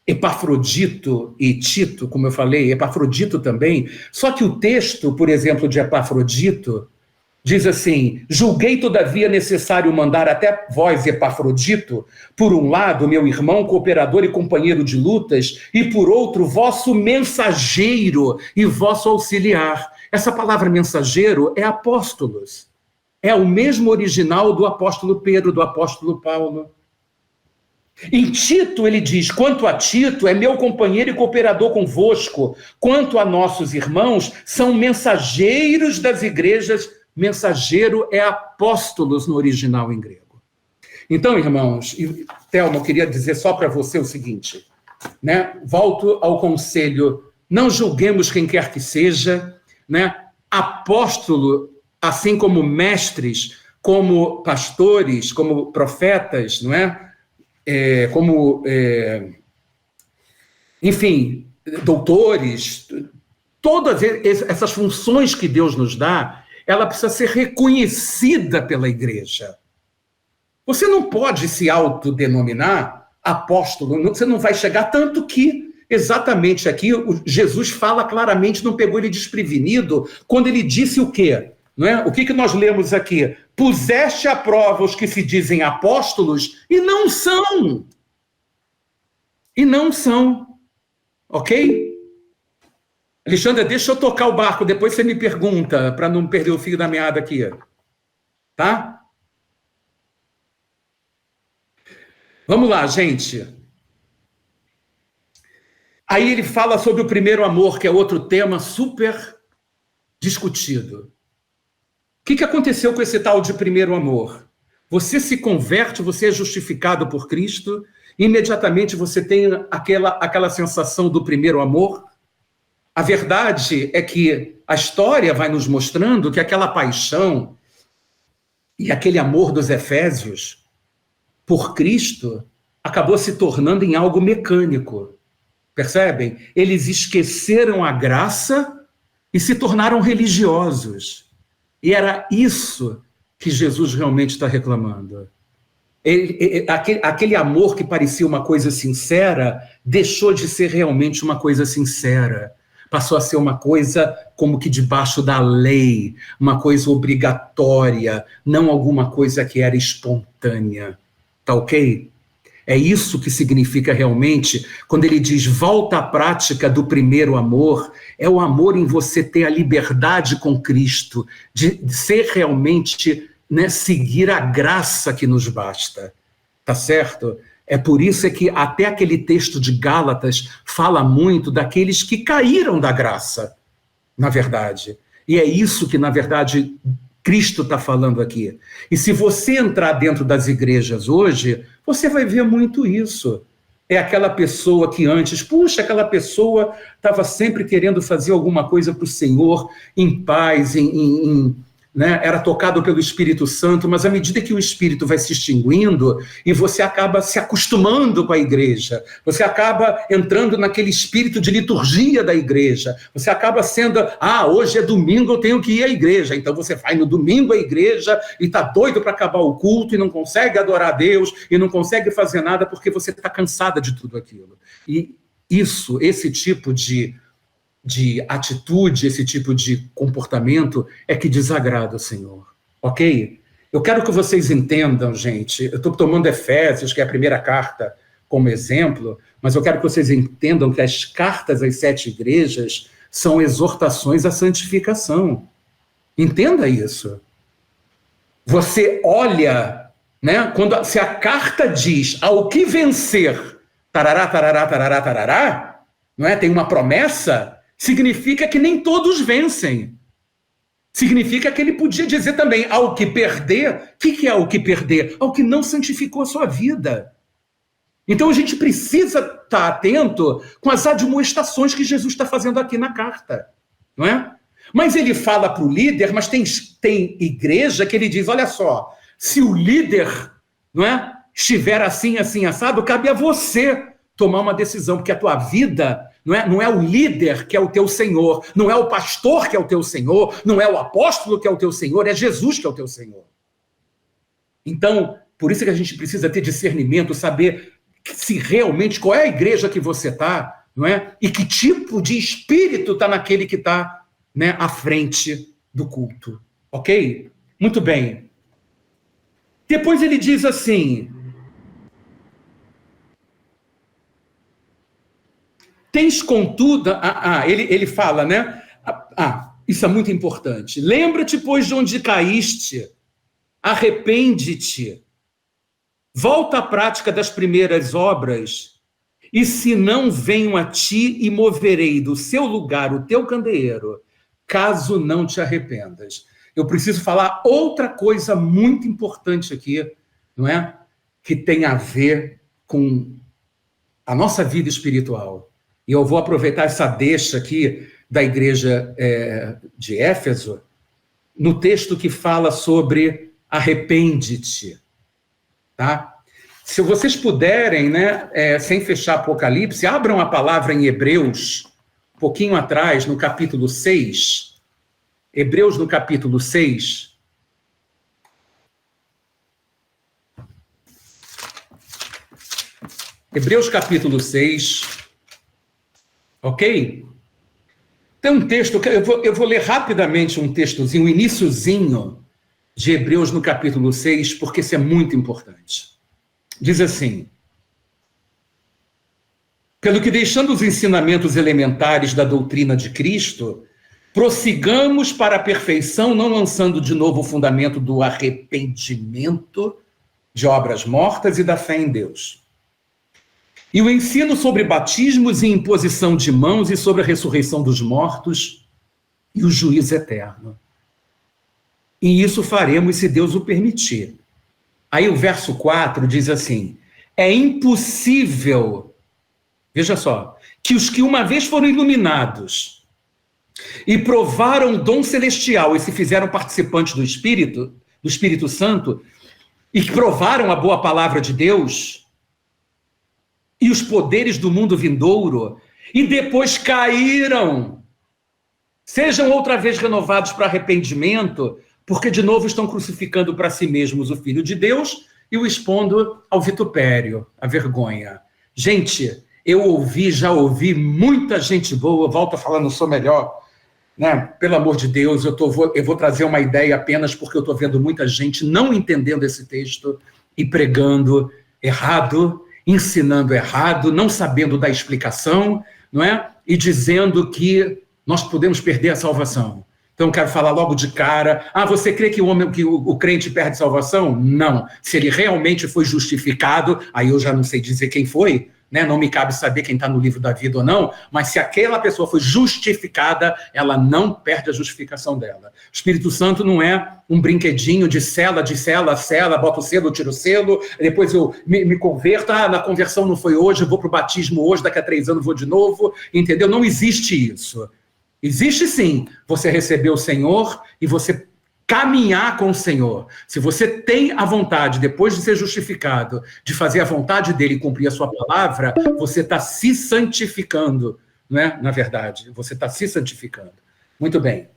Epafrodito e Tito, como eu falei, Epafrodito também, só que o texto, por exemplo, de Epafrodito, diz assim: julguei todavia necessário mandar até vós, Epafrodito, por um lado, meu irmão, cooperador e companheiro de lutas, e por outro, vosso mensageiro e vosso auxiliar. Essa palavra mensageiro é apóstolos. É o mesmo original do apóstolo Pedro, do apóstolo Paulo. Em Tito, ele diz: quanto a Tito, é meu companheiro e cooperador convosco. Quanto a nossos irmãos, são mensageiros das igrejas. Mensageiro é apóstolos no original em grego. Então, irmãos, e Thelma, eu queria dizer só para você o seguinte, né? Volto ao conselho: não julguemos quem quer que seja, né? Apóstolo, assim como mestres, como pastores, como profetas, não é? Enfim, doutores, todas essas funções que Deus nos dá, ela precisa ser reconhecida pela igreja. Você não pode se autodenominar apóstolo, você não vai chegar, tanto que, exatamente aqui, Jesus fala claramente, não pegou ele desprevenido, quando ele disse o quê? Não é? O que nós lemos aqui? Puseste à prova os que se dizem apóstolos e não são. E não são. Ok? Alexandre, deixa eu tocar o barco, depois você me pergunta, para não perder o fio da meada aqui. Tá? Vamos lá, gente. Aí ele fala sobre o primeiro amor, que é outro tema super discutido. O que aconteceu com esse tal de primeiro amor? Você se converte, você é justificado por Cristo, imediatamente você tem aquela sensação do primeiro amor. A verdade é que a história vai nos mostrando que aquela paixão e aquele amor dos Efésios por Cristo acabou se tornando em algo mecânico. Percebem? Eles esqueceram a graça e se tornaram religiosos. E era isso que Jesus realmente está reclamando. Aquele amor que parecia uma coisa sincera deixou de ser realmente uma coisa sincera. Passou a ser uma coisa como que debaixo da lei, uma coisa obrigatória, não alguma coisa que era espontânea. Tá ok? É isso que significa realmente, quando ele diz volta à prática do primeiro amor, é o amor em você ter a liberdade com Cristo, de ser realmente, né, seguir a graça que nos basta, tá certo? É por isso que até aquele texto de Gálatas fala muito daqueles que caíram da graça, na verdade. E é isso que, na verdade, Cristo está falando aqui. E se você entrar dentro das igrejas hoje, você vai ver muito isso. É aquela pessoa que antes, aquela pessoa estava sempre querendo fazer alguma coisa para o Senhor, em paz, né? Era tocado pelo Espírito Santo, mas à medida que o Espírito vai se extinguindo e você acaba se acostumando com a igreja, você acaba entrando naquele espírito de liturgia da igreja, você acaba sendo, hoje é domingo, eu tenho que ir à igreja, então você vai no domingo à igreja e está doido para acabar o culto e não consegue adorar a Deus e não consegue fazer nada porque você está cansada de tudo aquilo. E esse tipo de atitude, esse tipo de comportamento é que desagrada o Senhor, ok? Eu quero que vocês entendam, gente, eu estou tomando Efésios, que é a primeira carta, como exemplo, mas eu quero que vocês entendam que as cartas às 7 igrejas são exortações à santificação. Entenda isso. Você olha, né, se a carta diz ao que vencer, tarará, tarará, tarará, tarará, não é? Tem uma promessa, significa que nem todos vencem. Significa que ele podia dizer também, ao que perder, o que é ao que perder? Ao que não santificou a sua vida. Então a gente precisa estar atento com as admoestações que Jesus está fazendo aqui na carta, não é? Mas ele fala para o líder, mas tem igreja que ele diz, olha só, se o líder, não é, estiver assim, assim, assado, cabe a você tomar uma decisão, porque a tua vida não é o líder que é o teu Senhor, não é o pastor que é o teu Senhor, não é o apóstolo que é o teu Senhor, é Jesus que é o teu Senhor. Então, por isso que a gente precisa ter discernimento, saber se realmente qual é a igreja que você está, não é? E que tipo de espírito está naquele que está, né, à frente do culto. Ok? Muito bem. Depois ele diz assim, tens contudo... ele fala, né? Isso é muito importante. Lembra-te, pois, de onde caíste, arrepende-te, volta à prática das primeiras obras, e se não venho a ti e moverei do seu lugar o teu candeeiro, caso não te arrependas. Eu preciso falar outra coisa muito importante aqui, não é? Que tem a ver com a nossa vida espiritual. E eu vou aproveitar essa deixa aqui da igreja de Éfeso, no texto que fala sobre arrepende-te. Tá? Se vocês puderem, né, sem fechar Apocalipse, abram a palavra em Hebreus, um pouquinho atrás, no capítulo 6. Hebreus, no capítulo 6. Hebreus, capítulo 6. Ok? Tem um texto, eu vou ler rapidamente um textozinho, um iniciozinho de Hebreus no capítulo 6, porque isso é muito importante. Diz assim, pelo que deixando os ensinamentos elementares da doutrina de Cristo, prossigamos para a perfeição, não lançando de novo o fundamento do arrependimento de obras mortas e da fé em Deus. E o ensino sobre batismos e imposição de mãos e sobre a ressurreição dos mortos e o juízo eterno. E isso faremos se Deus o permitir. Aí o verso 4 diz assim, é impossível, veja só, que os que uma vez foram iluminados e provaram o dom celestial e se fizeram participantes do Espírito Santo, e que provaram a boa palavra de Deus e os poderes do mundo vindouro, e depois caíram, sejam outra vez renovados para arrependimento, porque de novo estão crucificando para si mesmos o Filho de Deus e o expondo ao vitupério, à vergonha. Gente, já ouvi muita gente boa, eu volto a falar, não sou melhor, né? Pelo amor de Deus, eu vou trazer uma ideia apenas porque eu estou vendo muita gente não entendendo esse texto e pregando errado, ensinando errado, não sabendo da explicação, não é? E dizendo que nós podemos perder a salvação. Então, quero falar logo de cara. Você crê que o crente perde salvação? Não. Se ele realmente foi justificado, aí eu já não sei dizer quem foi, né? Não me cabe saber quem está no livro da vida ou não, mas se aquela pessoa foi justificada, ela não perde a justificação dela. O Espírito Santo não é um brinquedinho de cela, bota o selo, tira o selo, depois eu me converto, na conversão não foi hoje, eu vou para o batismo hoje, daqui a 3 anos vou de novo, entendeu? Não existe isso. Existe sim, você receber o Senhor e você caminhar com o Senhor. Se você tem a vontade, depois de ser justificado, de fazer a vontade dele e cumprir a sua palavra, você está se santificando, não é? Na verdade, você está se santificando. Muito bem.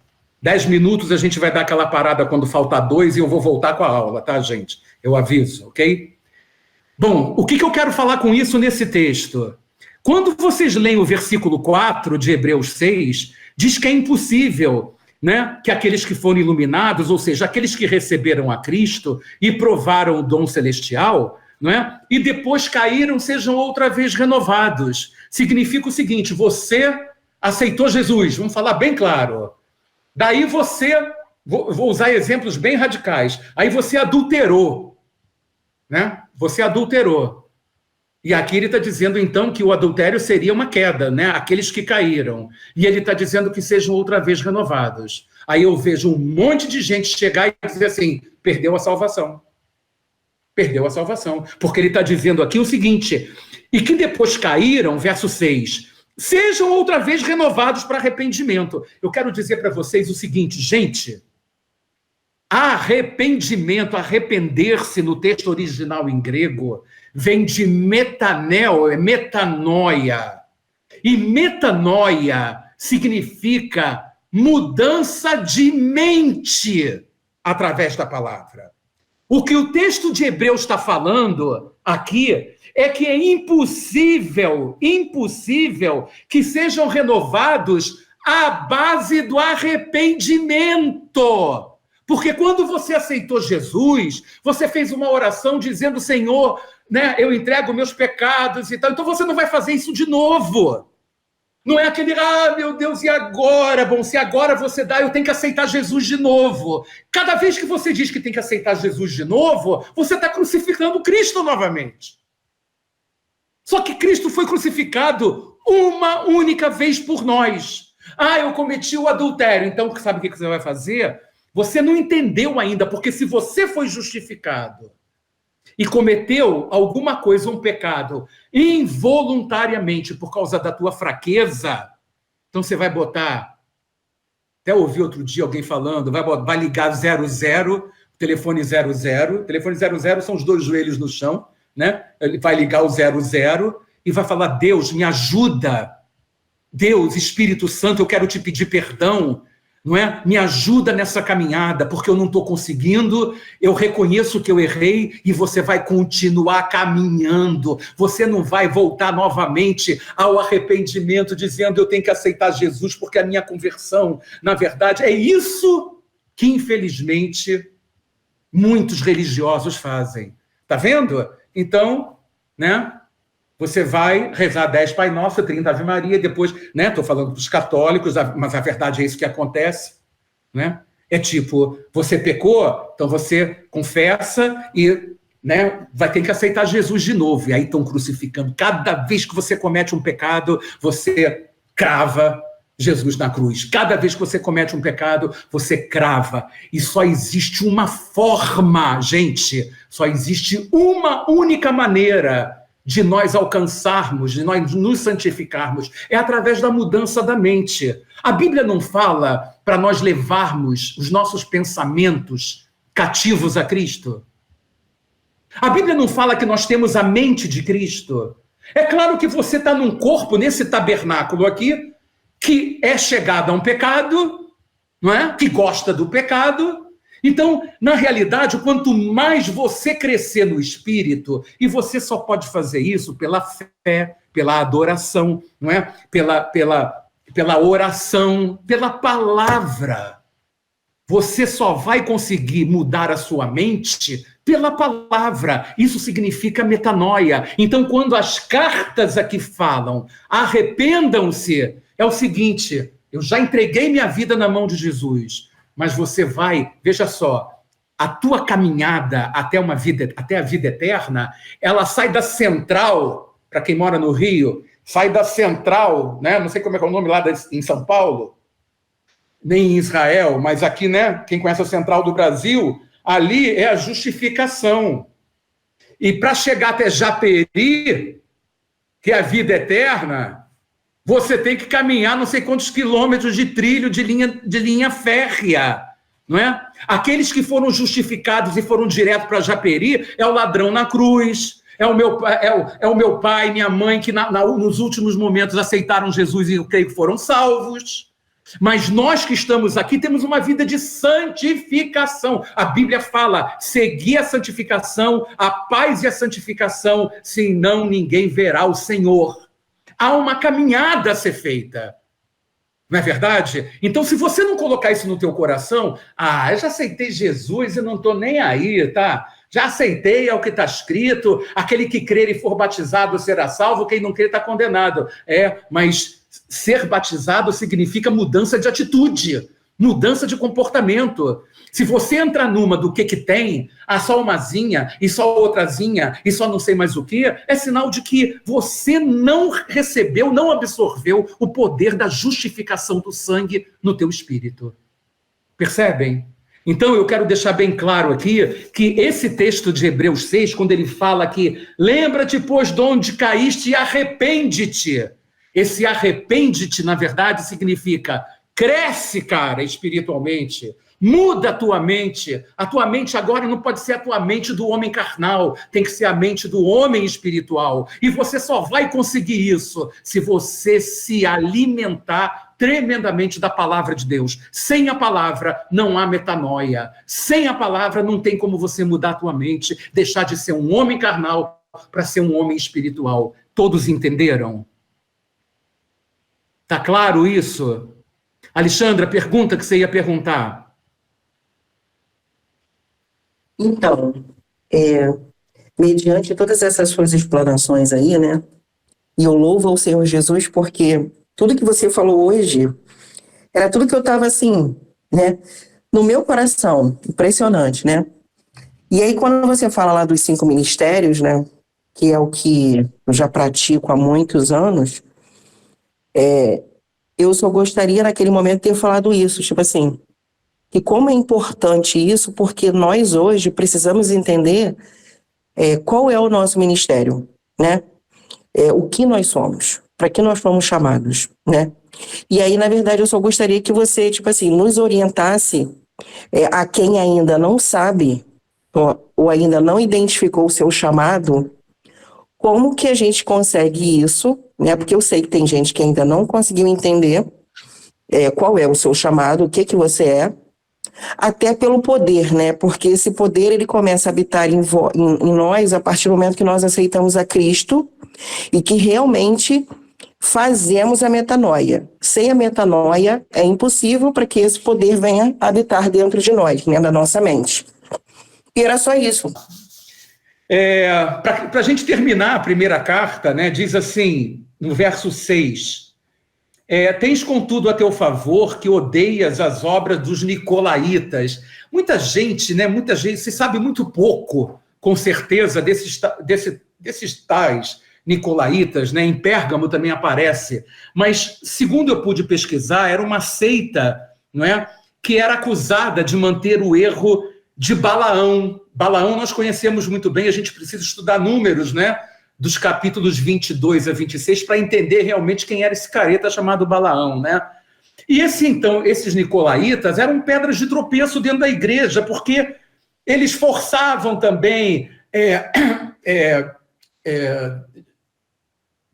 10 minutos a gente vai dar aquela parada quando faltar 2 e eu vou voltar com a aula, tá, gente? Eu aviso, ok? Bom, o que eu quero falar com isso nesse texto? Quando vocês leem o versículo 4 de Hebreus 6, diz que é impossível, né, que aqueles que foram iluminados, ou seja, aqueles que receberam a Cristo e provaram o dom celestial, não é? E depois caíram, sejam outra vez renovados. Significa o seguinte, você aceitou Jesus, vamos falar bem claro. Daí você, vou usar exemplos bem radicais, aí você adulterou, né? Você adulterou. E aqui ele está dizendo, então, que o adultério seria uma queda, né? Aqueles que caíram. E ele está dizendo que sejam outra vez renovados. Aí eu vejo um monte de gente chegar e dizer assim, perdeu a salvação. Perdeu a salvação. Porque ele está dizendo aqui o seguinte, e que depois caíram, verso 6, sejam outra vez renovados para arrependimento. Eu quero dizer para vocês o seguinte, gente, arrependimento, arrepender-se no texto original em grego, vem de metaneo, é metanoia. E metanoia significa mudança de mente através da palavra. O que o texto de Hebreus está falando aqui é que é impossível que sejam renovados à base do arrependimento. Porque quando você aceitou Jesus, você fez uma oração dizendo, Senhor, né, eu entrego meus pecados e tal. Então você não vai fazer isso de novo. Não é aquele, meu Deus, e agora? Bom, se agora você dá, eu tenho que aceitar Jesus de novo. Cada vez que você diz que tem que aceitar Jesus de novo, você está crucificando Cristo novamente. Só que Cristo foi crucificado uma única vez por nós. Eu cometi o adultério. Então, sabe o que você vai fazer? Você não entendeu ainda, porque se você foi justificado e cometeu alguma coisa, um pecado, involuntariamente por causa da tua fraqueza, então você vai botar, até ouvi outro dia alguém falando, vai ligar 00, telefone 00 são os dois joelhos no chão, né? Ele vai ligar o 00 e vai falar, Deus, me ajuda, Deus, Espírito Santo, eu quero te pedir perdão, não é? Me ajuda nessa caminhada, porque eu não estou conseguindo, eu reconheço que eu errei e você vai continuar caminhando, você não vai voltar novamente ao arrependimento dizendo eu tenho que aceitar Jesus porque a minha conversão, na verdade, é isso que infelizmente muitos religiosos fazem. Tá vendo? Então, né? Você vai rezar 10 Pai Nosso, 30 Ave Maria, depois, né? Estou falando dos católicos, mas a verdade é isso que acontece, né? É tipo, você pecou, então você confessa e, né, vai ter que aceitar Jesus de novo. E aí estão crucificando. Cada vez que você comete um pecado, você crava Jesus na cruz. Cada vez que você comete um pecado, você crava. E só existe uma forma, gente, só existe uma única maneira de nós alcançarmos, de nós nos santificarmos, é através da mudança da mente. A Bíblia não fala para nós levarmos os nossos pensamentos cativos a Cristo. A Bíblia não fala que nós temos a mente de Cristo. É claro que você está num corpo, nesse tabernáculo aqui, que é chegado a um pecado, não é? Que gosta do pecado. Então, na realidade, quanto mais você crescer no Espírito, e você só pode fazer isso pela fé, pela adoração, não é? Pela oração, pela palavra. Você só vai conseguir mudar a sua mente pela palavra. Isso significa metanoia. Então, quando as cartas aqui falam, arrependam-se, é o seguinte, eu já entreguei minha vida na mão de Jesus, mas você vai, veja só, a tua caminhada até a vida eterna, ela sai da central, para quem mora no Rio, sai da central, né? Não sei como é que é o nome lá em São Paulo, nem em Israel, mas aqui, né? Quem conhece a central do Brasil, ali é a justificação. E para chegar até Japeri, que é a vida eterna, você tem que caminhar não sei quantos quilômetros de trilho de linha férrea, não é? Aqueles que foram justificados e foram direto para Japeri é o ladrão na cruz, é o meu pai, minha mãe, que nos últimos momentos aceitaram Jesus e eu creio que foram salvos. Mas nós que estamos aqui temos uma vida de santificação. A Bíblia fala, seguir a santificação, a paz e a santificação, senão ninguém verá o Senhor. Há uma caminhada a ser feita. Não é verdade? Então, se você não colocar isso no teu coração, eu já aceitei Jesus e não estou nem aí, tá? Já aceitei, é o que está escrito, aquele que crer e for batizado será salvo, quem não crer está condenado. Mas ser batizado significa mudança de atitude, mudança de comportamento. Se você entrar numa do que tem, só umazinha, e só outrazinha, e só não sei mais o que, é sinal de que você não recebeu, não absorveu o poder da justificação do sangue no teu espírito. Percebem? Então, eu quero deixar bem claro aqui que esse texto de Hebreus 6, quando ele fala que lembra-te, pois, de onde caíste e arrepende-te. Esse arrepende-te, na verdade, significa cresce, cara, espiritualmente. Muda a tua mente. A tua mente agora não pode ser a tua mente do homem carnal, tem que ser a mente do homem espiritual. E você só vai conseguir isso se você se alimentar tremendamente da palavra de Deus. Sem a palavra não há metanoia. Sem a palavra não tem como você mudar a tua mente, deixar de ser um homem carnal para ser um homem espiritual. Todos entenderam? Tá claro isso? Alexandra, pergunta que você ia perguntar. Então, mediante todas essas suas explanações aí, né? E eu louvo ao Senhor Jesus porque tudo que você falou hoje era tudo que eu estava assim, né? No meu coração, impressionante, né? E aí quando você fala lá dos 5 ministérios, né? Que é o que eu já pratico há muitos anos, eu só gostaria naquele momento de ter falado isso, tipo assim, que como é importante isso, porque nós hoje precisamos entender qual é o nosso ministério, né? O que nós somos, para que nós fomos chamados, né? E aí, na verdade, eu só gostaria que você, tipo assim, nos orientasse a quem ainda não sabe ou ainda não identificou o seu chamado, como que a gente consegue isso, né? Porque eu sei que tem gente que ainda não conseguiu entender qual é o seu chamado, o que você é, até pelo poder, né? Porque esse poder, ele começa a habitar em nós a partir do momento que nós aceitamos a Cristo e que realmente fazemos a metanoia. Sem a metanoia, é impossível para que esse poder venha habitar dentro de nós, né? Da nossa mente. E era só isso. Para a gente terminar a primeira carta, né, diz assim, no verso 6... tens, contudo, a teu favor que odeias as obras dos nicolaítas. Muita gente, se sabe muito pouco, com certeza, desses tais nicolaítas, né? Em Pérgamo também aparece. Mas, segundo eu pude pesquisar, era uma seita, não é? Que era acusada de manter o erro de Balaão. Balaão nós conhecemos muito bem, a gente precisa estudar números, né? Dos capítulos 22 a 26, para entender realmente quem era esse careta chamado Balaão, né? E esses nicolaítas eram pedras de tropeço dentro da igreja, porque eles forçavam também,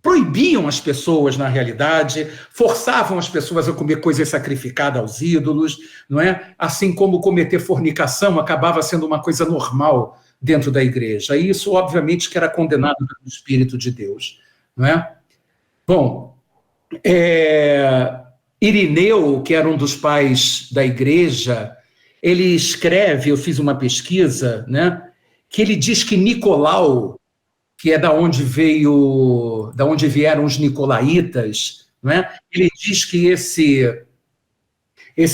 proibiam as pessoas, na realidade, forçavam as pessoas a comer coisas sacrificadas aos ídolos, não é? Assim como cometer fornicação acabava sendo uma coisa normal dentro da igreja. E isso, obviamente, que era condenado pelo Espírito de Deus, não é? Bom, Irineu, que era um dos pais da igreja, ele escreve, eu fiz uma pesquisa, né, que ele diz que Nicolau, que é da onde vieram os nicolaítas, não é? Ele diz que esse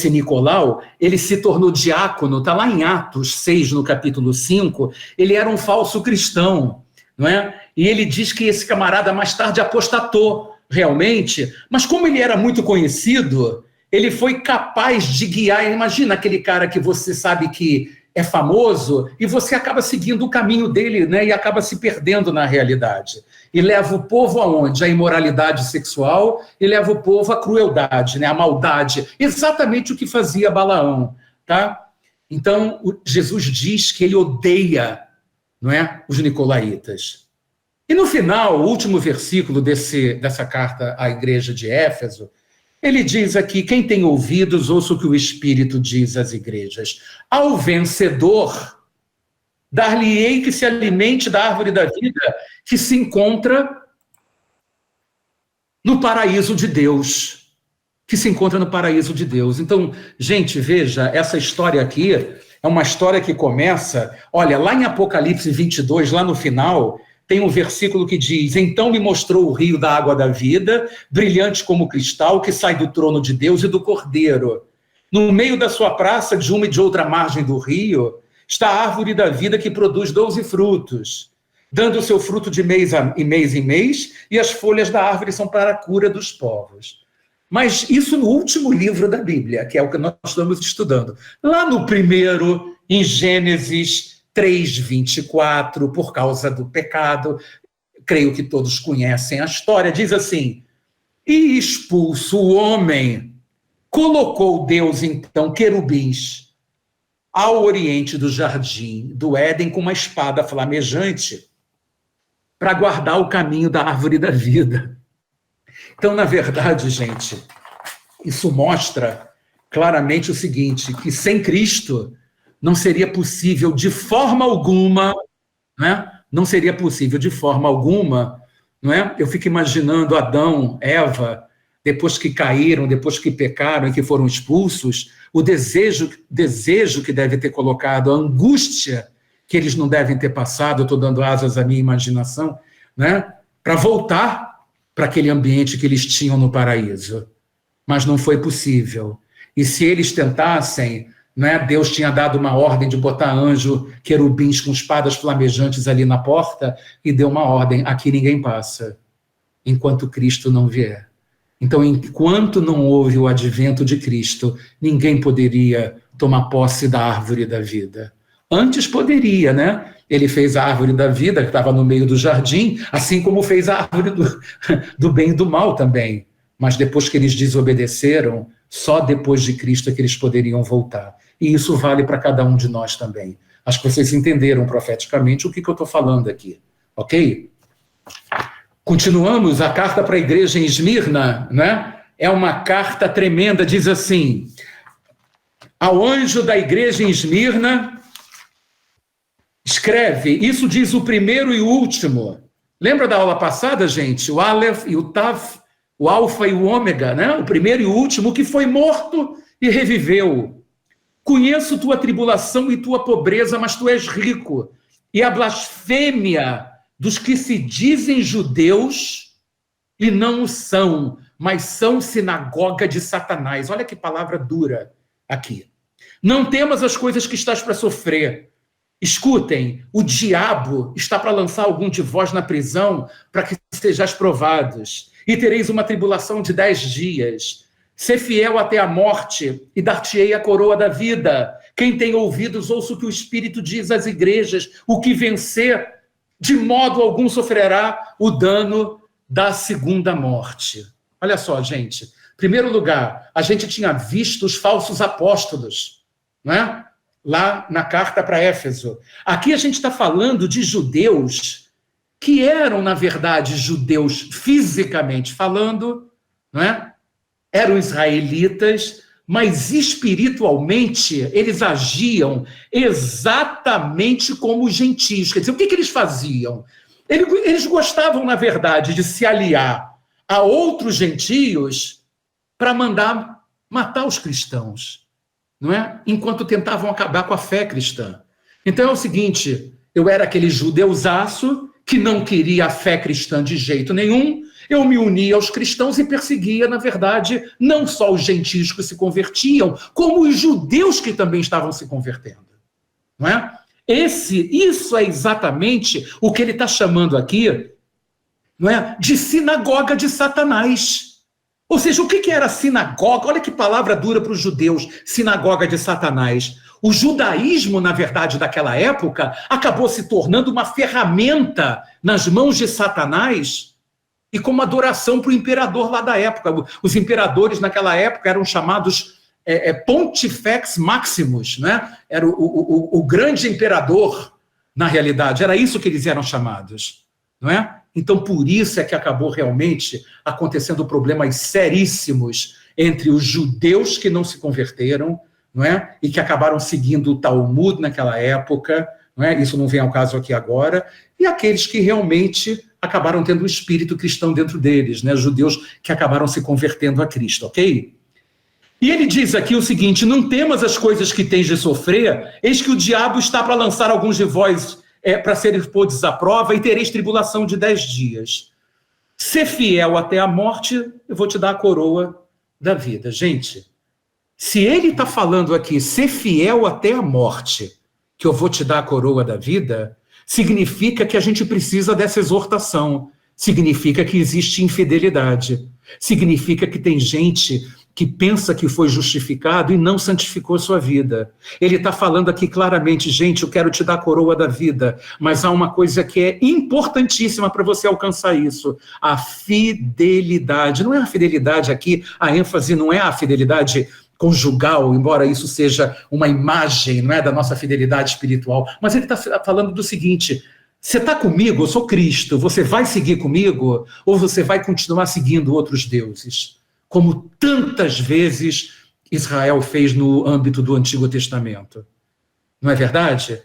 Nicolau, ele se tornou diácono, está lá em Atos 6, no capítulo 5, ele era um falso cristão, não é? E ele diz que esse camarada mais tarde apostatou, realmente, mas como ele era muito conhecido, ele foi capaz de guiar, imagina aquele cara que você sabe que é famoso, e você acaba seguindo o caminho dele, né, e acaba se perdendo na realidade. E leva o povo aonde? A imoralidade sexual, e leva o povo à crueldade, né, à maldade. Exatamente o que fazia Balaão, tá? Então, Jesus diz que ele odeia, não é, os nicolaítas. E no final, o último versículo dessa carta à igreja de Éfeso, ele diz aqui, quem tem ouvidos, ouça o que o Espírito diz às igrejas. Ao vencedor, dar-lhe-ei que se alimente da árvore da vida, que se encontra no paraíso de Deus. Que se encontra no paraíso de Deus. Então, gente, veja, essa história aqui é uma história que começa, olha, lá em Apocalipse 22, lá no final, tem um versículo que diz, então me mostrou o rio da água da vida, brilhante como cristal, que sai do trono de Deus e do Cordeiro. No meio da sua praça, de uma e de outra margem do rio, está a árvore da vida que produz 12 frutos, dando o seu fruto de mês em mês, e as folhas da árvore são para a cura dos povos. Mas isso no último livro da Bíblia, que é o que nós estamos estudando. Lá no primeiro, em Gênesis 3:24, por causa do pecado, creio que todos conhecem a história, diz assim: e expulso o homem, colocou Deus então querubins ao oriente do jardim do Éden com uma espada flamejante para guardar o caminho da árvore da vida. Então, na verdade, gente, isso mostra claramente o seguinte, que sem Cristo não seria possível de forma alguma, né? Não seria possível de forma alguma, não é? Eu fico imaginando Adão, Eva, depois que caíram, depois que pecaram e que foram expulsos, o desejo que deve ter colocado, a angústia que eles não devem ter passado, eu estou dando asas à minha imaginação, né? Para voltar para aquele ambiente que eles tinham no paraíso. Mas não foi possível. E se eles tentassem, né, Deus tinha dado uma ordem de botar anjo, querubins com espadas flamejantes ali na porta, e deu uma ordem: aqui ninguém passa, enquanto Cristo não vier. Então, enquanto não houve o advento de Cristo, ninguém poderia tomar posse da árvore da vida. Antes poderia, né? Ele fez a árvore da vida, que estava no meio do jardim, assim como fez a árvore do bem e do mal também. Mas depois que eles desobedeceram, só depois de Cristo é que eles poderiam voltar. E isso vale para cada um de nós também. Acho que vocês entenderam profeticamente o que eu estou falando aqui, ok? Continuamos a carta para a igreja em Esmirna, né? É uma carta tremenda, diz assim: ao anjo da igreja em Esmirna, escreve, isso diz o primeiro e o último. Lembra da aula passada, gente? O Aleph e o Tav, o Alfa e o Ômega, né? O primeiro e o último, que foi morto e reviveu. Conheço tua tribulação e tua pobreza, mas tu és rico. E a blasfêmia dos que se dizem judeus e não o são, mas são sinagoga de Satanás. Olha que palavra dura aqui. Não temas as coisas que estás para sofrer. Escutem, o diabo está para lançar algum de vós na prisão para que sejais provados, e tereis uma tribulação de 10 dias. Sê fiel até a morte, e dar-te-ei a coroa da vida. Quem tem ouvidos, ouça o que o Espírito diz às igrejas. O que vencer, de modo algum sofrerá o dano da segunda morte. Olha só, gente. Em primeiro lugar, a gente tinha visto os falsos apóstolos, não é? Lá na carta para Éfeso. Aqui a gente está falando de judeus que eram, na verdade, judeus fisicamente falando, não é? Eram israelitas, mas espiritualmente eles agiam exatamente como os gentios. Quer dizer, o que eles faziam? Eles gostavam, na verdade, de se aliar a outros gentios para mandar matar os cristãos, não é? Enquanto tentavam acabar com a fé cristã. Então é o seguinte, eu era aquele judeusaço que não queria a fé cristã de jeito nenhum, eu me unia aos cristãos e perseguia, na verdade, não só os gentios que se convertiam, como os judeus que também estavam se convertendo. Não é? Isso é exatamente o que ele está chamando aqui, não é? De sinagoga de Satanás. Ou seja, o que era sinagoga? Olha que palavra dura para os judeus, sinagoga de Satanás. O judaísmo, na verdade, daquela época, acabou se tornando uma ferramenta nas mãos de Satanás e como adoração para o imperador lá da época. Os imperadores naquela época eram chamados Pontifex Maximus, né? Era o grande imperador, na realidade. Era isso que eles eram chamados, não é? Então, por isso é que acabou realmente acontecendo problemas seríssimos entre os judeus que não se converteram, não é? E que acabaram seguindo o Talmud naquela época, não é? Isso não vem ao caso aqui agora, e aqueles que realmente acabaram tendo o espírito cristão dentro deles, né? Judeus que acabaram se convertendo a Cristo, ok? E ele diz aqui o seguinte: não temas as coisas que tens de sofrer, eis que o diabo está para lançar alguns de vós para serem postos à prova, e tereis tribulação de 10 dias. Ser fiel até a morte, eu vou te dar a coroa da vida. Gente, Se ele está falando aqui, ser fiel até a morte, que eu vou te dar a coroa da vida, significa que a gente precisa dessa exortação, significa que existe infidelidade, significa que tem gente que pensa que foi justificado e não santificou sua vida. Ele está falando aqui claramente, gente, eu quero te dar a coroa da vida, mas há uma coisa que é importantíssima para você alcançar isso, a fidelidade. Não é a fidelidade aqui, a ênfase não é a fidelidade conjugal, embora isso seja uma imagem, não é, da nossa fidelidade espiritual, mas ele está falando do seguinte: você está comigo, eu sou Cristo, você vai seguir comigo ou você vai continuar seguindo outros deuses? Como tantas vezes Israel fez no âmbito do Antigo Testamento. Não é verdade?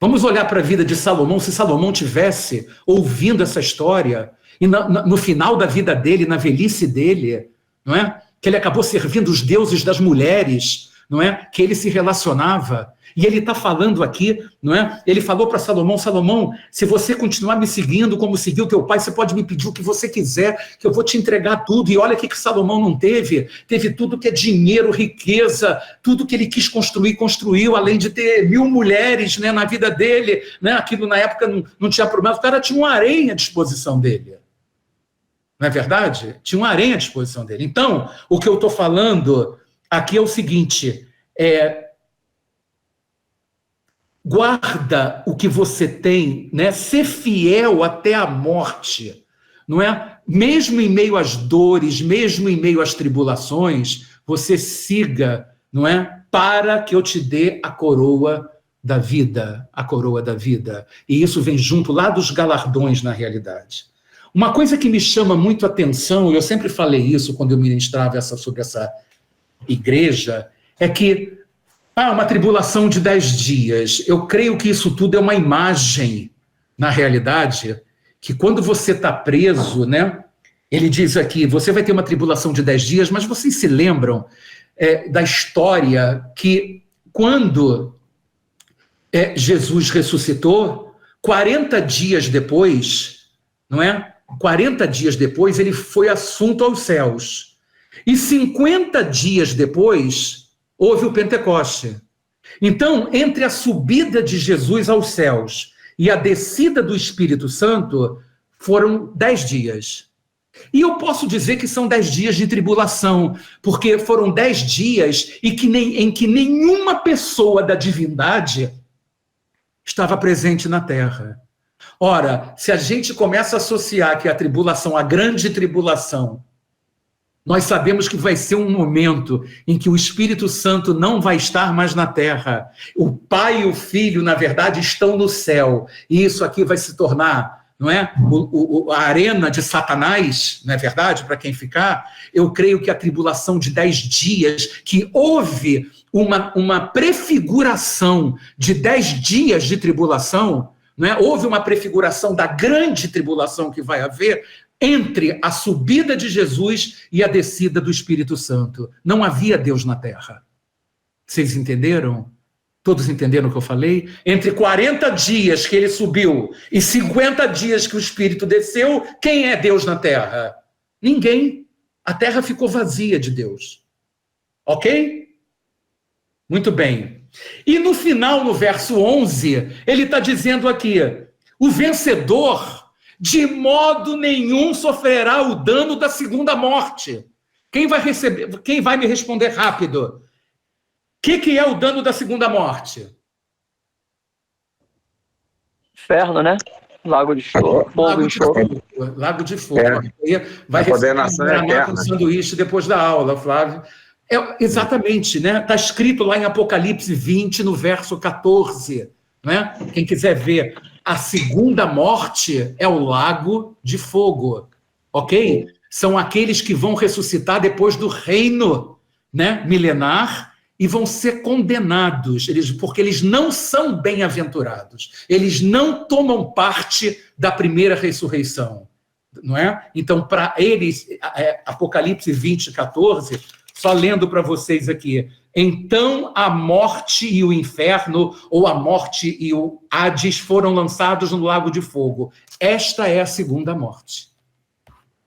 Vamos olhar para a vida de Salomão. Se Salomão tivesse ouvindo essa história, e no final da vida dele, na velhice dele, não é? Que ele acabou servindo os deuses das mulheres, não é? Que ele se relacionava. E ele está falando aqui, não é? Ele falou para Salomão: Salomão, se você continuar me seguindo como seguiu teu pai, você pode me pedir o que você quiser, que eu vou te entregar tudo. E olha o que Salomão não teve. Teve tudo que é dinheiro, riqueza, tudo que ele quis construir, construiu, além de ter 1000 mulheres, né, na vida dele. Né? Aquilo na época não tinha problema. O cara tinha um harém à disposição dele. Não é verdade? Tinha um harém à disposição dele. Então, o que eu estou falando aqui é o seguinte: guarda o que você tem, né? Ser fiel até a morte, não é? Mesmo em meio às dores, mesmo em meio às tribulações, você siga, não é? Para que eu te dê a coroa da vida, a coroa da vida. E isso vem junto lá dos galardões, na realidade. Uma coisa que me chama muito a atenção, e eu sempre falei isso quando eu ministrava sobre essa igreja, é que uma tribulação de 10 dias. Eu creio que isso tudo é uma imagem, na realidade, que quando você está preso, né? Ele diz aqui, você vai ter uma tribulação de 10 dias, mas vocês se lembram da história que quando Jesus ressuscitou, 40 dias depois, não é? 40 dias depois, ele foi assunto aos céus. E 50 dias depois, houve o Pentecoste. Então, entre a subida de Jesus aos céus e a descida do Espírito Santo, foram 10 dias. E eu posso dizer que são 10 dias de tribulação, porque foram 10 dias em que nenhuma pessoa da divindade estava presente na terra. Ora, se a gente começa a associar que a tribulação, a grande tribulação, nós sabemos que vai ser um momento em que o Espírito Santo não vai estar mais na terra. O Pai e o Filho, na verdade, estão no céu. E isso aqui vai se tornar, não é? A arena de Satanás, não é verdade? Para quem ficar, eu creio que a tribulação de 10 dias, que houve uma prefiguração de 10 dias de tribulação, não é? Houve uma prefiguração da grande tribulação que vai haver entre a subida de Jesus e a descida do Espírito Santo. Não havia Deus na terra. Vocês entenderam? Todos entenderam o que eu falei? Entre 40 dias que ele subiu e 50 dias que o Espírito desceu, quem é Deus na terra? Ninguém. A terra ficou vazia de Deus. Ok? Muito bem. E no final, no verso 11, ele está dizendo aqui, o vencedor de modo nenhum sofrerá o dano da segunda morte. Quem vai me responder rápido? O que é o dano da segunda morte? Inferno, né? Lago de fogo. Lago de fogo. Vai receber um sanduíche depois da aula, Flávio. Exatamente, né? Está escrito lá em Apocalipse 20, no verso 14. Né? Quem quiser ver, a segunda morte é o lago de fogo, ok? São aqueles que vão ressuscitar depois do reino, né, milenar e vão ser condenados, porque eles não são bem-aventurados, eles não tomam parte da primeira ressurreição, não é? Então, para eles, Apocalipse 20, 14, só lendo para vocês aqui, então a morte e o inferno, ou a morte e o Hades, foram lançados no lago de fogo. Esta é a segunda morte.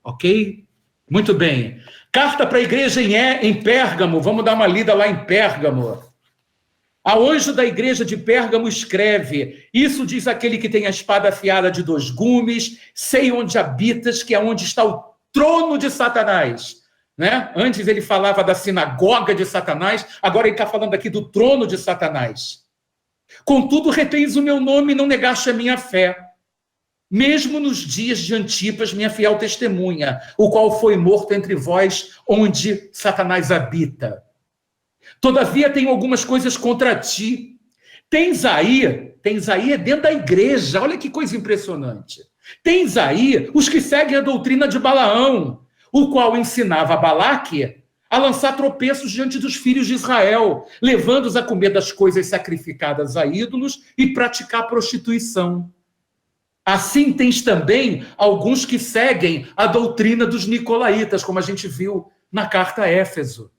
Ok? Muito bem. Carta para a igreja em Pérgamo, vamos dar uma lida lá em Pérgamo. Ao anjo da igreja de Pérgamo escreve: isso diz aquele que tem a espada afiada de 2 gumes, sei onde habitas, que é onde está o trono de Satanás. Né? Antes ele falava da sinagoga de Satanás, agora ele está falando aqui do trono de Satanás. Contudo, retens o meu nome e não negaste a minha fé, mesmo nos dias de Antipas, minha fiel testemunha, o qual foi morto entre vós, onde Satanás habita. Todavia tenho algumas coisas contra ti. Tens aí é dentro da igreja, olha que coisa impressionante. Tens aí os que seguem a doutrina de Balaão, o qual ensinava a Balaque a lançar tropeços diante dos filhos de Israel, levando-os a comer das coisas sacrificadas a ídolos e praticar prostituição. Assim tens também alguns que seguem a doutrina dos nicolaítas, como a gente viu na carta a Éfeso.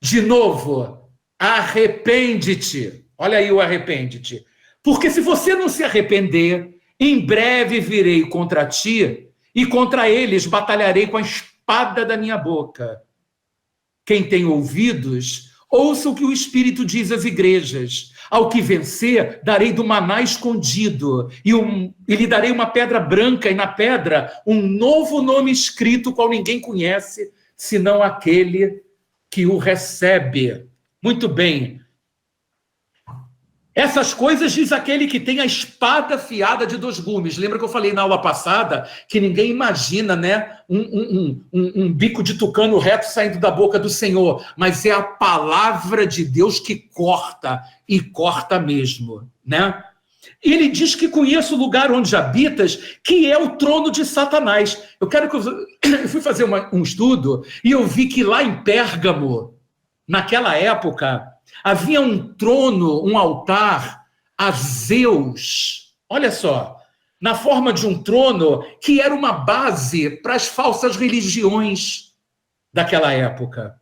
De novo, arrepende-te. Olha aí o arrepende-te. Porque se você não se arrepender, em breve virei contra ti e contra eles batalharei com a espada da minha boca. Quem tem ouvidos, ouça o que o Espírito diz às igrejas. Ao que vencer, darei do maná escondido, e lhe darei uma pedra branca, e na pedra um novo nome escrito, qual ninguém conhece, senão aquele que o recebe. Muito bem. Essas coisas diz aquele que tem a espada afiada de 2 gumes. Lembra que eu falei na aula passada que ninguém imagina, né, um bico de tucano reto saindo da boca do Senhor, mas é a palavra de Deus que corta, e corta mesmo, né? Ele diz que conhece o lugar onde habitas, que é o trono de Satanás. Eu fui fazer um estudo e eu vi que lá em Pérgamo, naquela época, havia um trono, um altar a Zeus. Olha só, na forma de um trono que era uma base para as falsas religiões daquela época.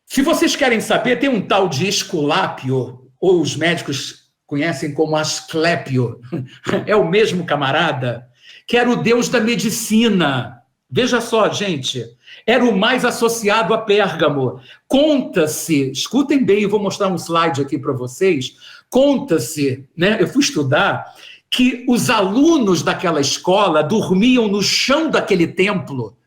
Se vocês querem saber, tem um tal de Esculápio, ou os médicos conhecem como Asclépio, é o mesmo camarada, que era o deus da medicina. Veja só, gente, era o mais associado a Pérgamo. Conta-se, escutem bem, eu vou mostrar um slide aqui para vocês, conta-se, né, eu fui estudar, que os alunos daquela escola dormiam no chão daquele templo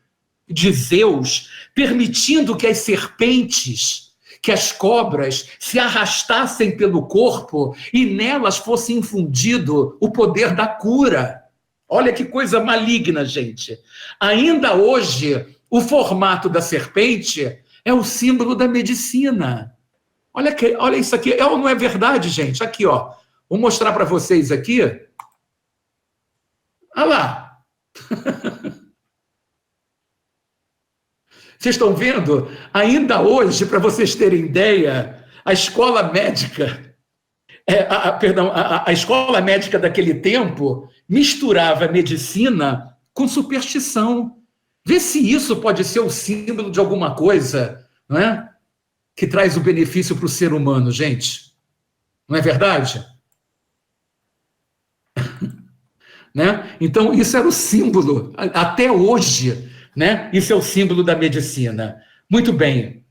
de Zeus, permitindo que as serpentes, que as cobras se arrastassem pelo corpo e nelas fosse infundido o poder da cura. Olha que coisa maligna, gente. Ainda hoje, o formato da serpente é o símbolo da medicina. Olha isso aqui. Não é verdade, gente? Aqui, ó. Vou mostrar para vocês aqui. Olha lá. Vocês estão vendo? Ainda hoje, para vocês terem ideia, a escola médica, a escola médica daquele tempo misturava medicina com superstição. Vê se isso pode ser o símbolo de alguma coisa, não é? Que traz o benefício para o ser humano, gente. Não é verdade? Né? Então, isso era o símbolo, até hoje, né? Isso é o símbolo da medicina. Muito bem.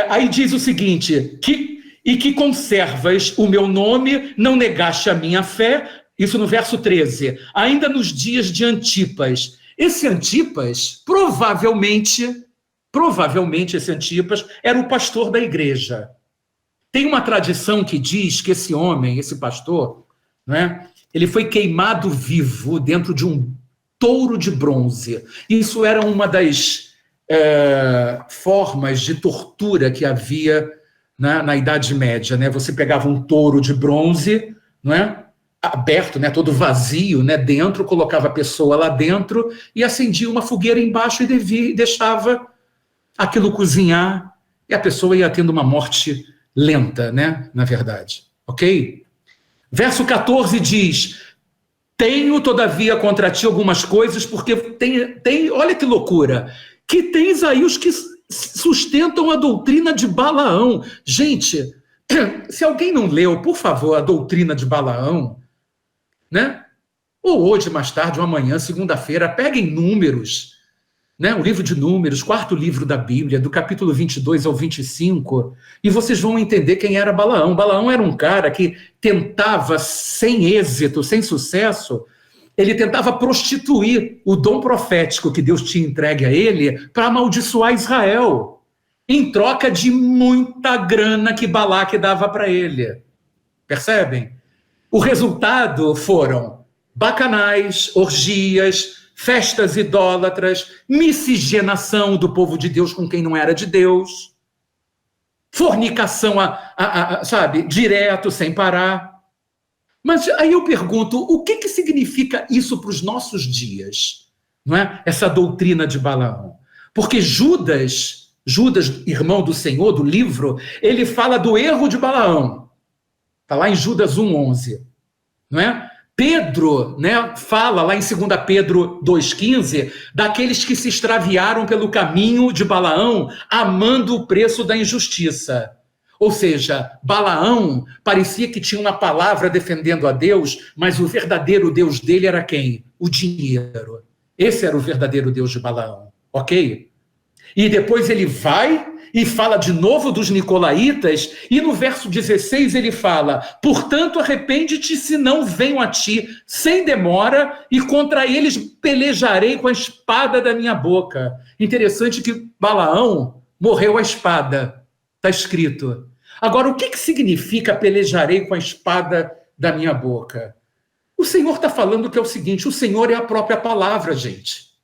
Aí diz o seguinte, que conservas o meu nome, não negaste a minha fé, isso no verso 13, ainda nos dias de Antipas. Esse Antipas, provavelmente esse Antipas era o pastor da igreja. Tem uma tradição que diz que esse homem, esse pastor, né, ele foi queimado vivo dentro de um touro de bronze. Isso era uma das formas de tortura que havia na Idade Média, né? Você pegava um touro de bronze, não é? Aberto, né? Todo vazio, né? Dentro, colocava a pessoa lá dentro e acendia uma fogueira embaixo e deixava aquilo cozinhar e a pessoa ia tendo uma morte lenta, né? Na verdade, ok? Verso 14 diz: tenho, todavia, contra ti algumas coisas, porque olha que loucura, que tens aí os que sustentam a doutrina de Balaão. Gente, se alguém não leu, por favor, a doutrina de Balaão, né? Ou hoje, mais tarde, ou amanhã, segunda-feira, peguem Números, né, o livro de Números, quarto livro da Bíblia, do capítulo 22 ao 25, e vocês vão entender quem era Balaão. Balaão era um cara que tentava, sem êxito, sem sucesso, ele tentava prostituir o dom profético que Deus tinha entregue a ele para amaldiçoar Israel, em troca de muita grana que Balaque dava para ele. Percebem? O resultado foram bacanais, orgias, festas idólatras, miscigenação do povo de Deus com quem não era de Deus, fornicação, sabe, direto, sem parar. Mas aí eu pergunto, o que significa isso para os nossos dias? Não é? Essa doutrina de Balaão. Porque Judas, irmão do Senhor, do livro, ele fala do erro de Balaão. Está lá em Judas 1,11. Não é? Pedro, né, fala lá em 2 Pedro 2,15, daqueles que se extraviaram pelo caminho de Balaão, amando o preço da injustiça. Ou seja, Balaão parecia que tinha uma palavra defendendo a Deus, mas o verdadeiro Deus dele era quem? O dinheiro. Esse era o verdadeiro Deus de Balaão, ok? E depois ele vai e fala de novo dos nicolaítas, e no verso 16 ele fala: portanto, arrepende-te, senão venho a ti sem demora, e contra eles pelejarei com a espada da minha boca. Interessante que Balaão morreu à espada, está escrito. Agora, o que significa pelejarei com a espada da minha boca? O Senhor está falando que é o seguinte: o Senhor é a própria palavra, gente.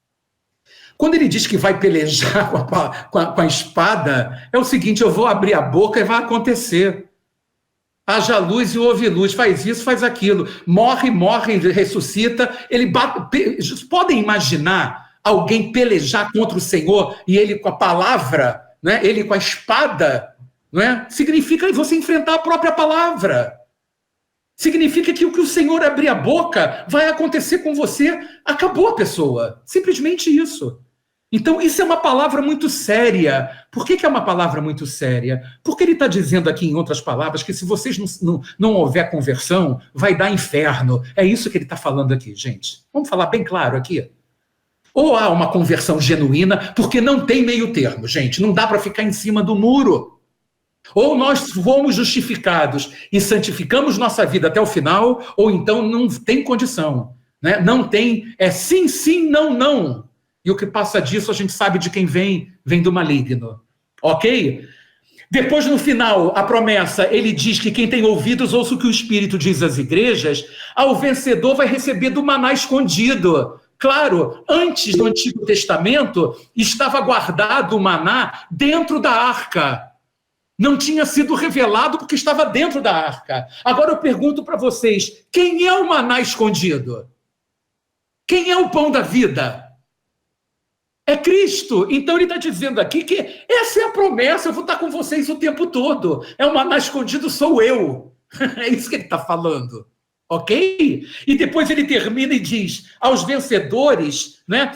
Quando ele diz que vai pelejar com a espada, é o seguinte: eu vou abrir a boca e vai acontecer. Haja luz e houve luz, faz isso, faz aquilo, morre, ressuscita. Podem imaginar alguém pelejar contra o Senhor e ele com a palavra, né? Ele com a espada, não é? Significa você enfrentar a própria palavra. Significa que o que o Senhor abrir a boca vai acontecer com você. Acabou a pessoa. Simplesmente isso. Então, isso é uma palavra muito séria. Por que é uma palavra muito séria? Porque ele está dizendo aqui, em outras palavras, que se vocês não houver conversão, vai dar inferno. É isso que ele está falando aqui, gente. Vamos falar bem claro aqui. Ou há uma conversão genuína, porque não tem meio termo, gente. Não dá para ficar em cima do muro. Ou nós fomos justificados e santificamos nossa vida até o final, ou então não tem condição. Né? Não tem, é sim, sim, não, não. E o que passa disso, a gente sabe de quem vem do maligno. Ok? Depois, no final, a promessa, ele diz que quem tem ouvidos, ouça o que o Espírito diz às igrejas, ao vencedor vai receber do maná escondido. Claro, antes do Antigo Testamento, estava guardado o maná dentro da arca. Não tinha sido revelado porque estava dentro da arca. Agora eu pergunto para vocês, quem é o maná escondido? Quem é o pão da vida? É Cristo. Então ele está dizendo aqui que essa é a promessa, eu vou estar com vocês o tempo todo. É o maná escondido, sou eu. É isso que ele está falando. Ok? E depois ele termina e diz, aos vencedores, né,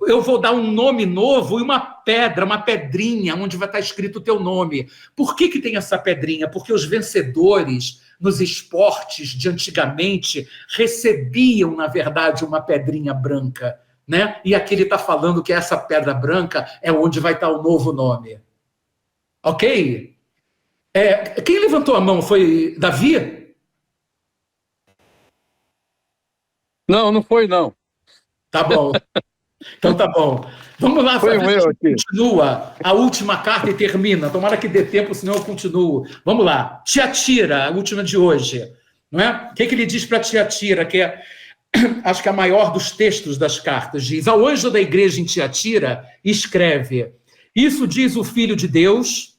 eu vou dar um nome novo e uma pedra, uma pedrinha, onde vai estar escrito o teu nome. Por que tem essa pedrinha? Porque os vencedores, nos esportes de antigamente, recebiam, na verdade, uma pedrinha branca. Né? E aqui ele está falando que essa pedra branca é onde vai estar o novo nome. Ok? Quem levantou a mão foi Davi? Não foi, não. Tá bom. Então tá bom. Vamos lá, foi a gente continua a última carta e termina. Tomara que dê tempo, senão eu continuo. Vamos lá. Tiatira, a última de hoje. Não é? O que ele diz para Tiatira, que é, acho que a maior dos textos das cartas, diz: ao anjo da igreja em Tiatira, escreve: isso diz o Filho de Deus,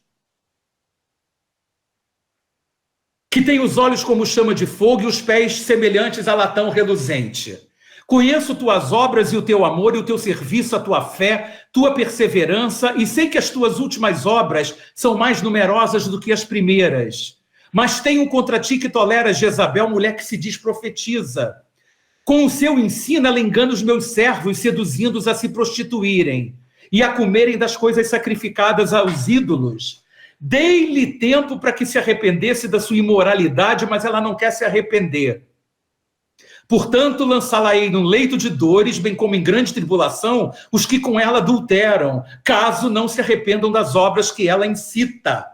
que tem os olhos como chama de fogo e os pés semelhantes a latão reluzente. Conheço tuas obras e o teu amor e o teu serviço, a tua fé, tua perseverança, e sei que as tuas últimas obras são mais numerosas do que as primeiras. Mas tenho contra ti que toleras Jezabel, mulher que se diz profetiza. Com o seu ensino, ela engana os meus servos, seduzindo-os a se prostituírem e a comerem das coisas sacrificadas aos ídolos. Dei-lhe tempo para que se arrependesse da sua imoralidade, mas ela não quer se arrepender. Portanto, lançá-la-ei num leito de dores, bem como em grande tribulação, os que com ela adulteram, caso não se arrependam das obras que ela incita.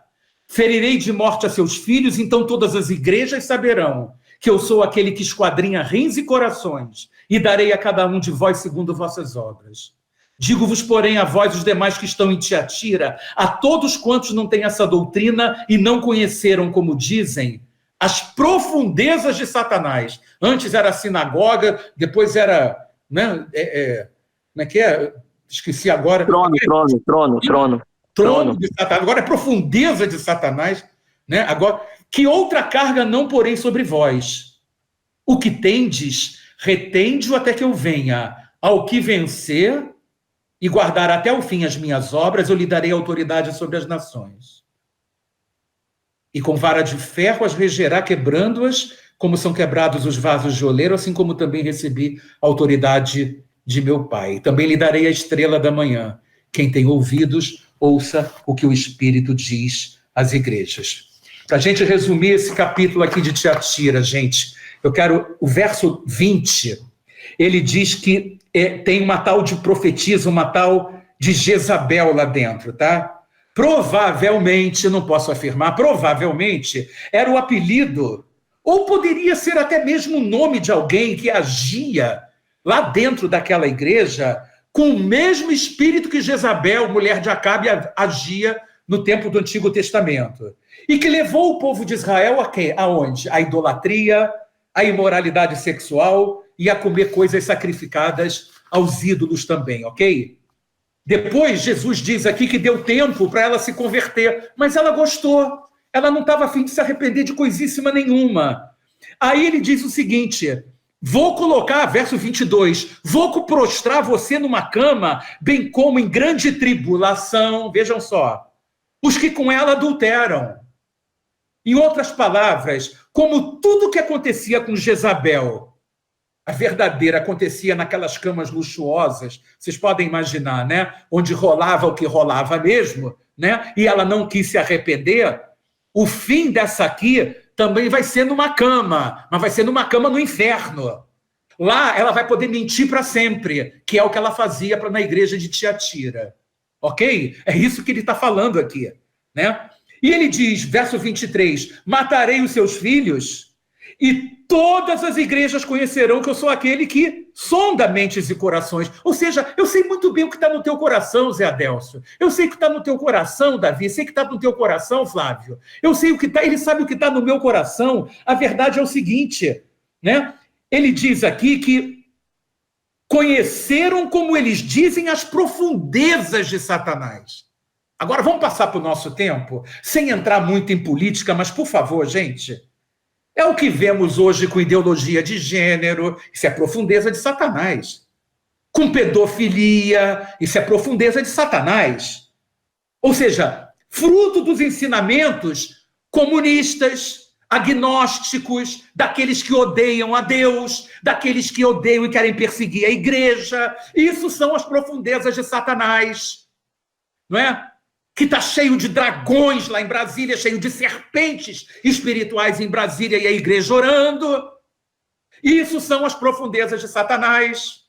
Ferirei de morte a seus filhos, então todas as igrejas saberão que eu sou aquele que esquadrinha rins e corações, e darei a cada um de vós segundo vossas obras. Digo-vos, porém, a vós, os demais que estão em Tiatira, a todos quantos não têm essa doutrina e não conheceram, como dizem, as profundezas de Satanás. Antes era a sinagoga, depois era... Né, como é que é? Esqueci agora. Trono de Satanás. Agora é profundeza de Satanás. Né? Agora, que outra carga não porei sobre vós? O que tendes, retende-o até que eu venha. Ao que vencer e guardar até o fim as minhas obras, eu lhe darei autoridade sobre as nações. E com vara de ferro as regerá, quebrando-as, como são quebrados os vasos de oleiro, assim como também recebi a autoridade de meu Pai. Também lhe darei a estrela da manhã. Quem tem ouvidos, ouça o que o Espírito diz às igrejas. Para a gente resumir esse capítulo aqui de Tiatira, gente, eu quero o verso 20. Ele diz que tem uma tal de profetisa, uma tal de Jezabel lá dentro, tá? Provavelmente, não posso afirmar, provavelmente era o apelido, ou poderia ser até mesmo o nome de alguém que agia lá dentro daquela igreja com o mesmo espírito que Jezabel, mulher de Acabe, agia no tempo do Antigo Testamento. E que levou o povo de Israel a quê? Aonde? A idolatria, a imoralidade sexual e a comer coisas sacrificadas aos ídolos também, ok? Depois, Jesus diz aqui que deu tempo para ela se converter, mas ela gostou. Ela não estava a fim de se arrepender de coisíssima nenhuma. Aí ele diz o seguinte, vou colocar, verso 22, vou prostrar você numa cama, bem como em grande tribulação, vejam só, os que com ela adulteram. Em outras palavras, como tudo que acontecia com Jezabel, a verdadeira, acontecia naquelas camas luxuosas, vocês podem imaginar, né? Onde rolava o que rolava mesmo, né? E ela não quis se arrepender. O fim dessa aqui também vai ser numa cama, mas vai ser numa cama no inferno. Lá ela vai poder mentir para sempre, que é o que ela fazia na igreja de Tiatira. Ok? É isso que ele está falando aqui, né? E ele diz, verso 23, matarei os seus filhos e todas as igrejas conhecerão que eu sou aquele que sonda mentes e corações. Ou seja, eu sei muito bem o que está no teu coração, Zé Adélcio. Eu sei o que está no teu coração, Davi. Eu sei o que está no teu coração, Flávio. Eu sei o que está, ele sabe o que está no meu coração. A verdade é o seguinte, né? Ele diz aqui que conheceram, como eles dizem, as profundezas de Satanás. Agora, vamos passar para o nosso tempo, sem entrar muito em política, mas, por favor, gente, é o que vemos hoje com ideologia de gênero, isso é profundeza de Satanás. Com pedofilia, isso é profundeza de Satanás. Ou seja, fruto dos ensinamentos comunistas, agnósticos, daqueles que odeiam a Deus, daqueles que odeiam e querem perseguir a igreja. Isso são as profundezas de Satanás, não é? Que está cheio de dragões lá em Brasília, cheio de serpentes espirituais em Brasília e a igreja orando. Isso são as profundezas de Satanás.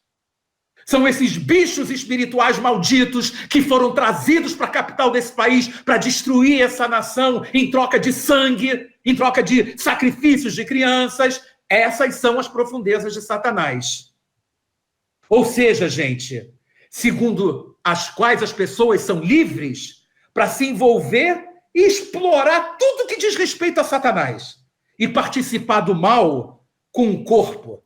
São esses bichos espirituais malditos que foram trazidos para a capital desse país para destruir essa nação em troca de sangue, em troca de sacrifícios de crianças. Essas são as profundezas de Satanás. Ou seja, gente, segundo as quais as pessoas são livres para se envolver e explorar tudo que diz respeito a Satanás e participar do mal com o corpo,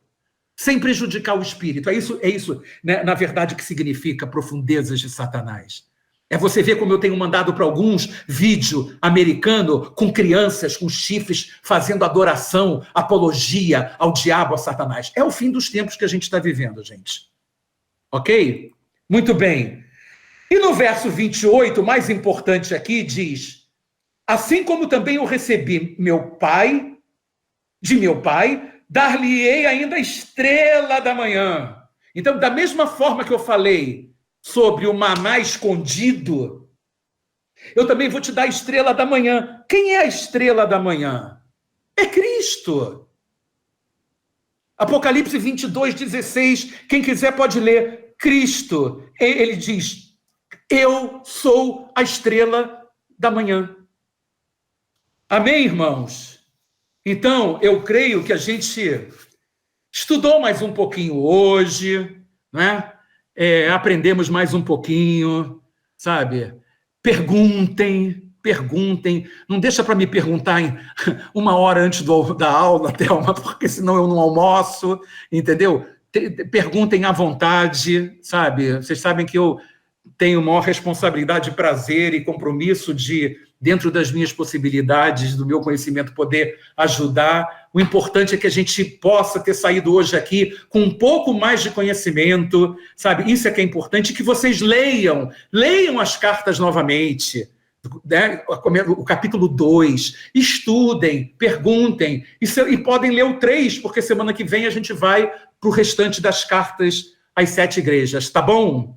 sem prejudicar o espírito. É isso, né, na verdade, que significa profundezas de Satanás. É você ver como eu tenho mandado para alguns vídeo americano com crianças com chifres fazendo adoração, apologia ao diabo, a Satanás. É o fim dos tempos que a gente está vivendo, gente. Ok? Muito bem. E no verso 28, o mais importante aqui, diz, assim como também eu recebi de meu pai, dar-lhe-ei ainda a estrela da manhã. Então, da mesma forma que eu falei sobre o maná escondido, eu também vou te dar a estrela da manhã. Quem é a estrela da manhã? É Cristo. Apocalipse 22:16, quem quiser pode ler. Cristo, ele diz, eu sou a estrela da manhã. Amém, irmãos? Então, eu creio que a gente estudou mais um pouquinho hoje, né? Aprendemos mais um pouquinho, sabe? Perguntem. Não deixa para me perguntar em 1 hora antes da aula, Thelma, porque senão eu não almoço, entendeu? Perguntem à vontade, sabe? Vocês sabem que eu tenho maior responsabilidade, prazer e compromisso de, dentro das minhas possibilidades, do meu conhecimento, poder ajudar. O importante é que a gente possa ter saído hoje aqui com um pouco mais de conhecimento, sabe? Isso é que é importante, que vocês leiam as cartas novamente, né? O capítulo 2, estudem, perguntem, e podem ler o 3, porque semana que vem a gente vai para o restante das cartas às 7 igrejas, tá bom?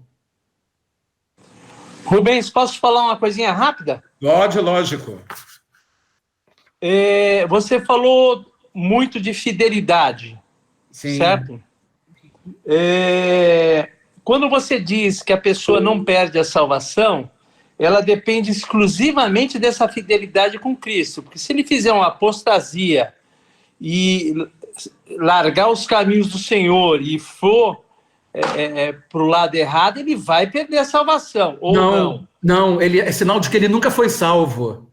Rubens, posso te falar uma coisinha rápida? Pode, lógico. Você falou muito de fidelidade, Sim. certo? Quando você diz que a pessoa não perde a salvação, ela depende exclusivamente dessa fidelidade com Cristo. Porque se ele fizer uma apostasia e largar os caminhos do Senhor e for para o lado errado, ele vai perder a salvação, ou não? Não, é sinal de que ele nunca foi salvo.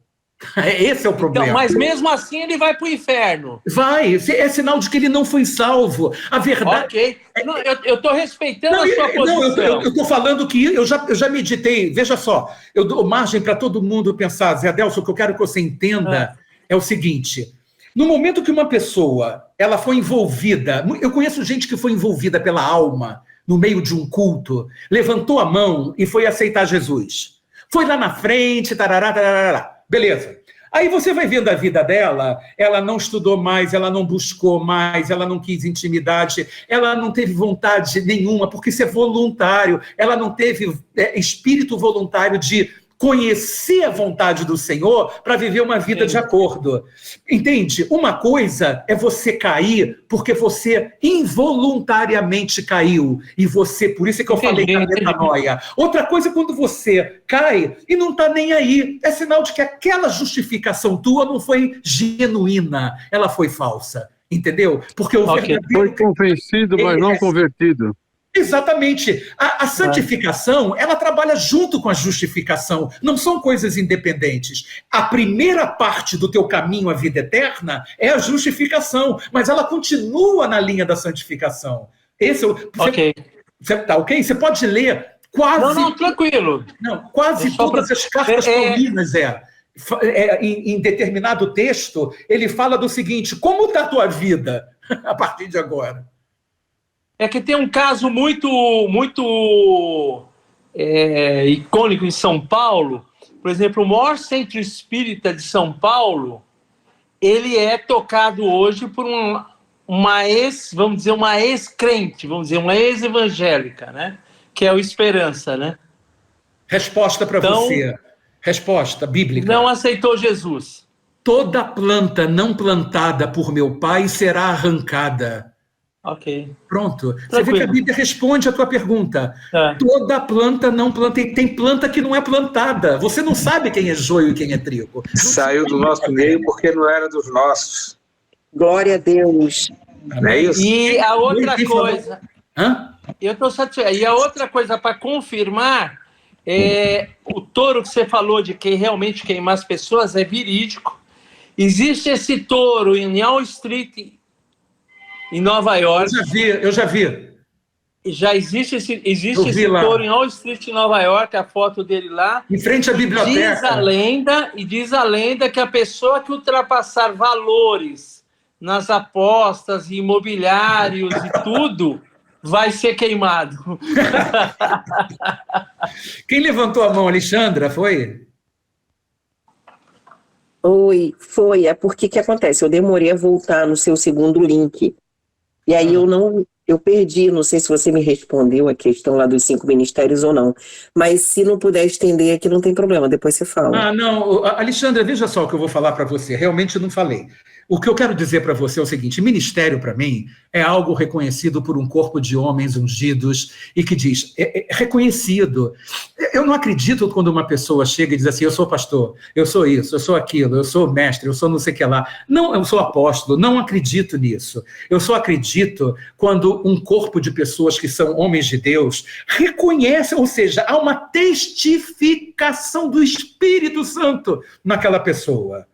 Esse é o problema. Então, mas mesmo assim ele vai para o inferno. Vai, é sinal de que ele não foi salvo. A verdade... Ok, não, eu estou respeitando a sua posição. Eu estou falando que eu já meditei, veja só, eu dou margem para todo mundo pensar, Zé Adelson, o que eu quero que você entenda é o seguinte, no momento que uma pessoa, ela foi envolvida, eu conheço gente que foi envolvida pela alma, no meio de um culto, levantou a mão e foi aceitar Jesus. Foi lá na frente, tarará, beleza. Aí você vai vendo a vida dela, ela não estudou mais, ela não buscou mais, ela não quis intimidade, ela não teve vontade nenhuma, porque isso é voluntário, ela não teve espírito voluntário de conhecer a vontade do Senhor para viver uma vida de acordo. Entende? Uma coisa é você cair porque você involuntariamente caiu. E você, por isso é que eu falei da metanoia. Outra coisa é quando você cai e não está nem aí. É sinal de que aquela justificação tua não foi genuína, ela foi falsa. Entendeu? Porque o verdadeiro... Foi convencido, mas não convertido. Exatamente. A santificação, ela trabalha junto com a justificação. Não são coisas independentes. A primeira parte do teu caminho à vida eterna é a justificação, mas ela continua na linha da santificação. Esse é o... Ok. Tá ok? Você pode ler quase... Não, tranquilo. Não, quase todas as cartas paulinas, em determinado texto, ele fala do seguinte, como está a tua vida a partir de agora? É que tem um caso muito icônico em São Paulo. Por exemplo, o maior centro espírita de São Paulo, ele é tocado hoje por uma ex-crente, uma ex-evangélica, né? Que é o Esperança, né? Resposta para você. Resposta bíblica. Não aceitou Jesus. Toda planta não plantada por meu Pai será arrancada. Ok. Pronto. Você vê que a Bíblia responde a tua pergunta. Toda planta não planta. E tem planta que não é plantada. Você não sabe quem é joio e quem é trigo. Saiu do nosso meio porque não era dos nossos. Glória a Deus. Não é isso? E a outra coisa... Eu estou satisfeito. E a outra coisa para confirmar, o touro que você falou de que realmente queimar as pessoas é verídico. Existe esse touro em Wall Street, em Nova York. Eu já vi. Já existe esse touro em Wall Street, em Nova York, a foto dele lá. Em frente à biblioteca. Diz a lenda que a pessoa que ultrapassar valores nas apostas, imobiliários e tudo, vai ser queimado. Quem levantou a mão, Alexandra, foi? Oi, foi. É porque que acontece? Eu demorei a voltar no seu segundo link. E aí eu perdi, não sei se você me respondeu a questão lá dos 5 ministérios ou não. Mas se não puder estender aqui, não tem problema, depois você fala. Não, Alexandra, veja só o que eu vou falar para você. Realmente eu não falei. o que eu quero dizer para você é o seguinte: ministério, para mim, é algo reconhecido por um corpo de homens ungidos e que diz, é reconhecido. Eu não acredito quando uma pessoa chega e diz assim, eu sou pastor, eu sou isso, eu sou aquilo, eu sou mestre, eu sou não sei o que lá. Não, eu sou apóstolo, não acredito nisso. Eu só acredito quando um corpo de pessoas que são homens de Deus reconhece, ou seja, há uma testificação do Espírito Santo naquela pessoa.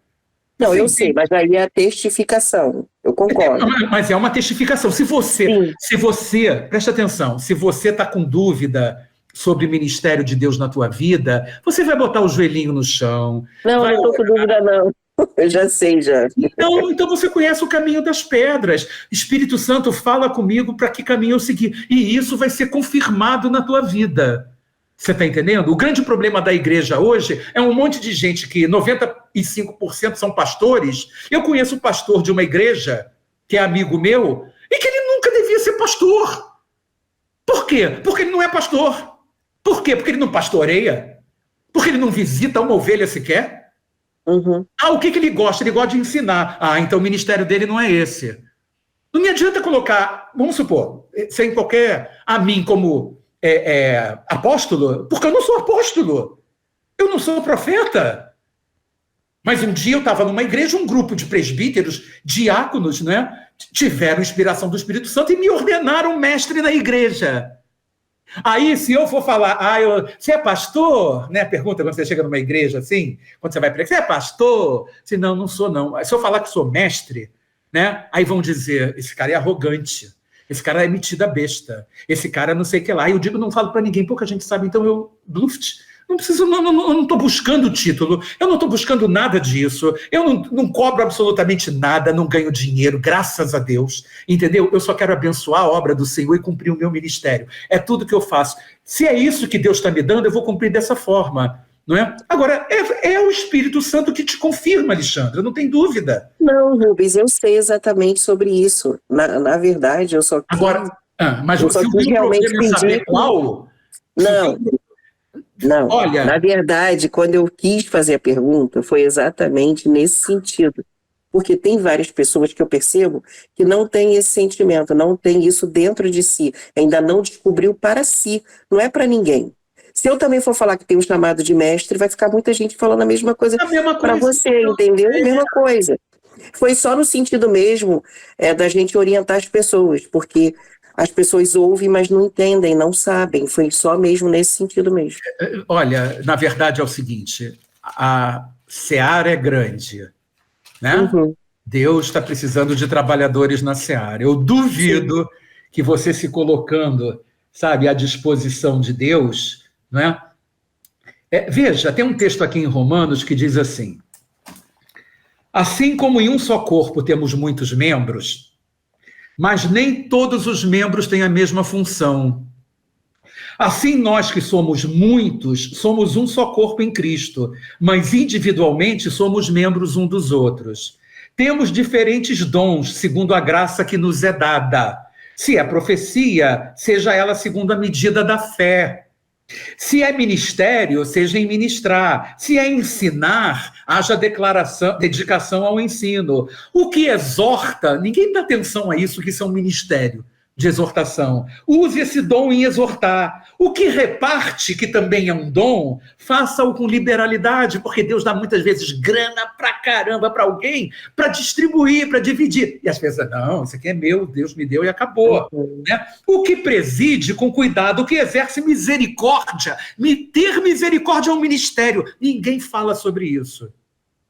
Não, eu sei, mas aí é a testificação, eu concordo. Mas é uma testificação. Se você, preste atenção, se você está com dúvida sobre o ministério de Deus na tua vida, você vai botar o joelhinho no chão. Não estou com dúvida, não. Eu já sei, já. Então você conhece o caminho das pedras. Espírito Santo, fala comigo para que caminho eu seguir. E isso vai ser confirmado na tua vida. Você está entendendo? O grande problema da igreja hoje é um monte de gente que 95% são pastores. Eu conheço um pastor de uma igreja, que é amigo meu, e que ele nunca devia ser pastor. Por quê? Porque ele não é pastor. Por quê? Porque ele não pastoreia. Porque ele não visita uma ovelha sequer. Uhum. O que ele gosta? Ele gosta de ensinar. Então o ministério dele não é esse. Não me adianta colocar, vamos supor, sem qualquer a mim como apóstolo, porque eu não sou apóstolo, eu não sou profeta. Mas um dia eu estava numa igreja, um grupo de presbíteros, diáconos, né, tiveram inspiração do Espírito Santo e me ordenaram mestre na igreja. Aí, se eu for falar, você é pastor? Né? Pergunta quando você chega numa igreja assim, quando você vai pregar, você é pastor? Se não sou não. Se eu falar que sou mestre, né, aí vão dizer, esse cara é arrogante. Esse cara é metido a besta. Esse cara não sei o que lá. E eu digo, não falo para ninguém, pouca gente sabe. Então eu, não preciso, não estou buscando título. Eu não estou buscando nada disso. Eu não cobro absolutamente nada, não ganho dinheiro, graças a Deus. Entendeu? Eu só quero abençoar a obra do Senhor e cumprir o meu ministério. É tudo que eu faço. Se é isso que Deus está me dando, eu vou cumprir dessa forma. Não é? Agora, é o Espírito Santo que te confirma, Alexandra, não tem dúvida. Não, Rubens, eu sei exatamente sobre isso. Na verdade, eu só quis... Agora, mas eu se o meu realmente problema é saber qual... Não, olha, na verdade, quando eu quis fazer a pergunta, foi exatamente nesse sentido. Porque tem várias pessoas que eu percebo que não têm esse sentimento, não tem isso dentro de si, ainda não descobriu para si, não é para ninguém. Se eu também for falar que tem um chamado de mestre, vai ficar muita gente falando a mesma coisa para você, entendeu? A mesma coisa. Foi só no sentido mesmo da gente orientar as pessoas, porque as pessoas ouvem, mas não entendem, não sabem. Foi só mesmo nesse sentido mesmo. Olha, na verdade é o seguinte, a seara é grande, né? Uhum. Deus está precisando de trabalhadores na seara. Eu duvido que você se colocando, sabe, à disposição de Deus... Não é? Veja, tem um texto aqui em Romanos que diz assim: assim como em um só corpo temos muitos membros, mas nem todos os membros têm a mesma função. Assim nós que somos muitos, somos um só corpo em Cristo, mas individualmente somos membros um dos outros. Temos diferentes dons, segundo a graça que nos é dada. Se é profecia, seja ela segundo a medida da fé. Se é ministério, seja em ministrar. Se é ensinar, haja dedicação ao ensino. O que exorta, ninguém dá atenção a isso, que isso é um ministério de exortação. Use esse dom em exortar. O que reparte, que também é um dom, faça-o com liberalidade, porque Deus dá muitas vezes grana pra caramba para alguém, para distribuir, para dividir. E as pessoas, não, isso aqui é meu, Deus me deu e acabou. Né? O que preside com cuidado, o que exerce misericórdia, ter misericórdia é um ministério. Ninguém fala sobre isso.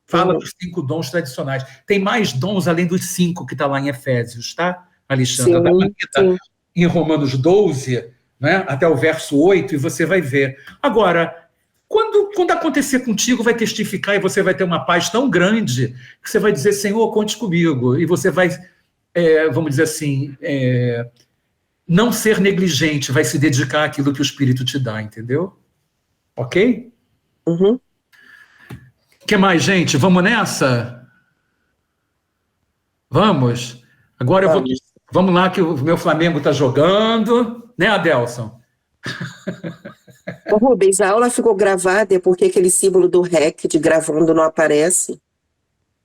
Fala dos 5 dons tradicionais. Tem mais dons além dos 5 que está lá em Efésios, tá? Alexandra, dá uma lida em Romanos 12, né, até o verso 8, e você vai ver. Agora, quando acontecer contigo, vai testificar e você vai ter uma paz tão grande que você vai dizer, Senhor, conte comigo. E você vai, vamos dizer assim, não ser negligente, vai se dedicar àquilo que o Espírito te dá, entendeu? Ok? Uhum. O que mais, gente? Vamos nessa? Vamos? Agora vamos lá que o meu Flamengo está jogando, né, Adelson? Ô, Rubens, a aula ficou gravada porque aquele símbolo do REC de gravando não aparece.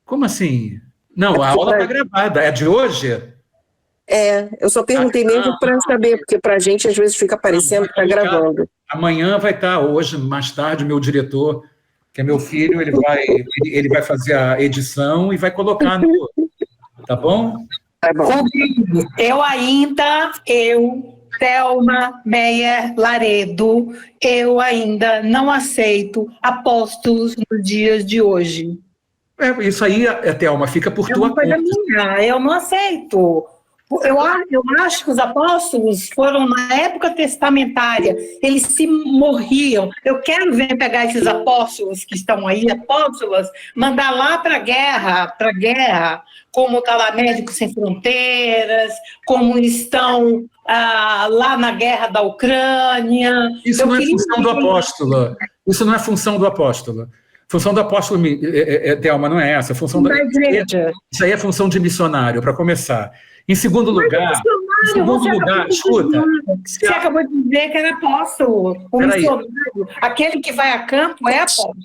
Como assim? Não, a aula está gravada. É de hoje? Eu só perguntei mesmo para saber, porque para a gente às vezes fica parecendo que está gravando. Amanhã vai estar, hoje, mais tarde, meu diretor, que é meu filho, ele vai fazer a edição e vai colocar no... Tá bom? Tá bom. Rodrigo, Thelma Meyer Laredo, eu ainda não aceito apóstolos nos dias de hoje. Isso aí, Thelma, fica por tua conta. Eu não aceito. Eu acho que os apóstolos foram na época testamentária, eles se morriam. Eu quero ver pegar esses apóstolos que estão aí, apóstolas, mandar lá para a guerra, como está lá Médicos Sem Fronteiras, como estão lá na guerra da Ucrânia. Isso não é função do apóstolo. Isso não é função do apóstolo. Função do apóstolo, Thelma, não é essa. Isso aí é função de missionário, para começar. Em segundo lugar, escuta. Você acabou de dizer que era apóstolo. O missionário, aquele que vai a campo é apóstolo.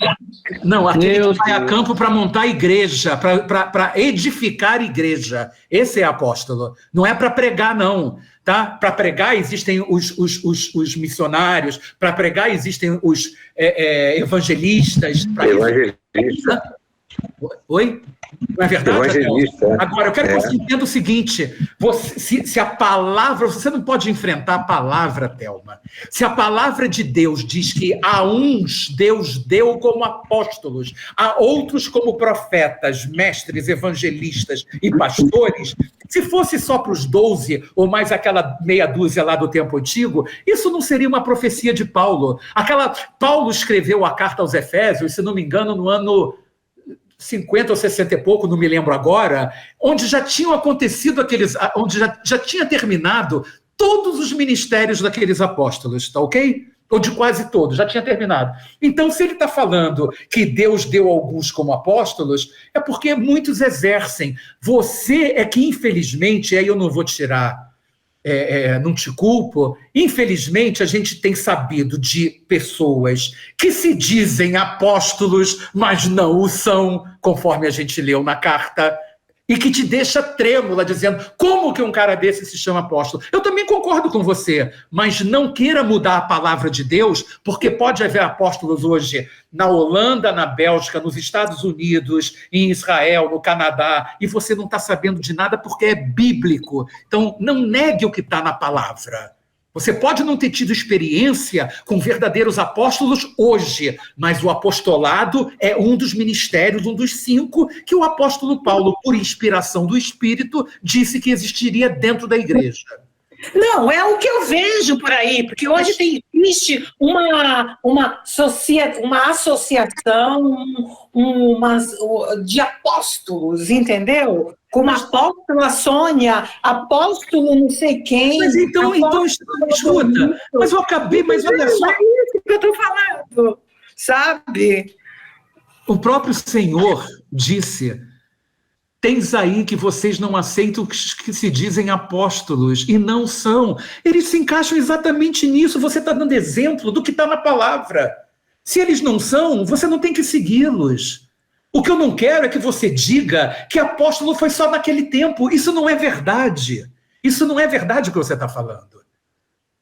Não, aquele que vai a campo para montar a igreja, para edificar a igreja. Esse é apóstolo. Não é para pregar, não. Tá? Para pregar existem os missionários, para pregar existem os evangelistas. Evangelista. Oi? Não é verdade? Evangelista. Agora, eu quero que você entenda o seguinte: se a palavra... Você não pode enfrentar a palavra, Thelma. Se a palavra de Deus diz que a uns Deus deu como apóstolos, a outros como profetas, mestres, evangelistas e pastores, se fosse só para os 12 ou mais aquela meia dúzia lá do tempo antigo, isso não seria uma profecia de Paulo. Paulo escreveu a carta aos Efésios, se não me engano, no ano 50 ou 60 e pouco, não me lembro agora, onde já tinham acontecido onde já tinha terminado todos os ministérios daqueles apóstolos, tá ok? Ou de quase todos, já tinha terminado. Então, se ele está falando que Deus deu alguns como apóstolos, é porque muitos exercem. Você é que, infelizmente, aí eu não vou tirar... não te culpo, infelizmente a gente tem sabido de pessoas que se dizem apóstolos, mas não o são, conforme a gente leu na carta, e que te deixa trêmula, dizendo, como que um cara desse se chama apóstolo? Eu também concordo com você, mas não queira mudar a palavra de Deus, porque pode haver apóstolos hoje na Holanda, na Bélgica, nos Estados Unidos, em Israel, no Canadá, e você não está sabendo de nada porque é bíblico. Então, não negue o que está na palavra. Você pode não ter tido experiência com verdadeiros apóstolos hoje, mas o apostolado é um dos ministérios, um dos 5, que o apóstolo Paulo, por inspiração do Espírito, disse que existiria dentro da igreja. Não, é o que eu vejo por aí, porque hoje existe uma associação de apóstolos, entendeu? Como apóstola Sônia, apóstolo não sei quem. Mas então escuta, mas eu acabei, mas olha só. É isso que eu estou falando, sabe? O próprio Senhor disse... Tens aí que vocês não aceitam que se dizem apóstolos, e não são. Eles se encaixam exatamente nisso. Você está dando exemplo do que está na palavra. Se eles não são, você não tem que segui-los. O que eu não quero é que você diga que apóstolo foi só naquele tempo. Isso não é verdade. Isso não é verdade o que você está falando.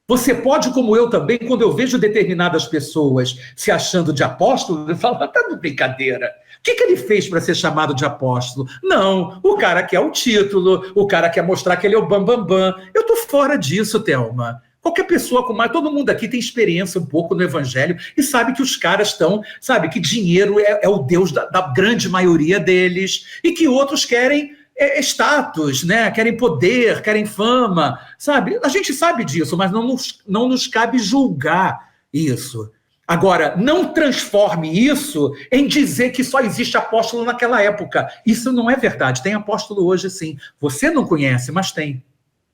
Você pode, como eu também, quando eu vejo determinadas pessoas se achando de apóstolo, eu falo, tá de brincadeira. O que ele fez para ser chamado de apóstolo? Não, o cara quer o título, o cara quer mostrar que ele é o bambambam. Eu estou fora disso, Thelma. Qualquer pessoa com mais... Todo mundo aqui tem experiência um pouco no evangelho e sabe que os caras estão... Sabe que dinheiro é o Deus da grande maioria deles e que outros querem status, né? Querem poder, querem fama, sabe? A gente sabe disso, mas não nos cabe julgar isso. Agora, não transforme isso em dizer que só existe apóstolo naquela época. Isso não é verdade. Tem apóstolo hoje, sim. Você não conhece, mas tem.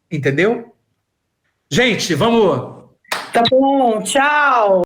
Entendeu? Gente, vamos... Tá bom, tchau.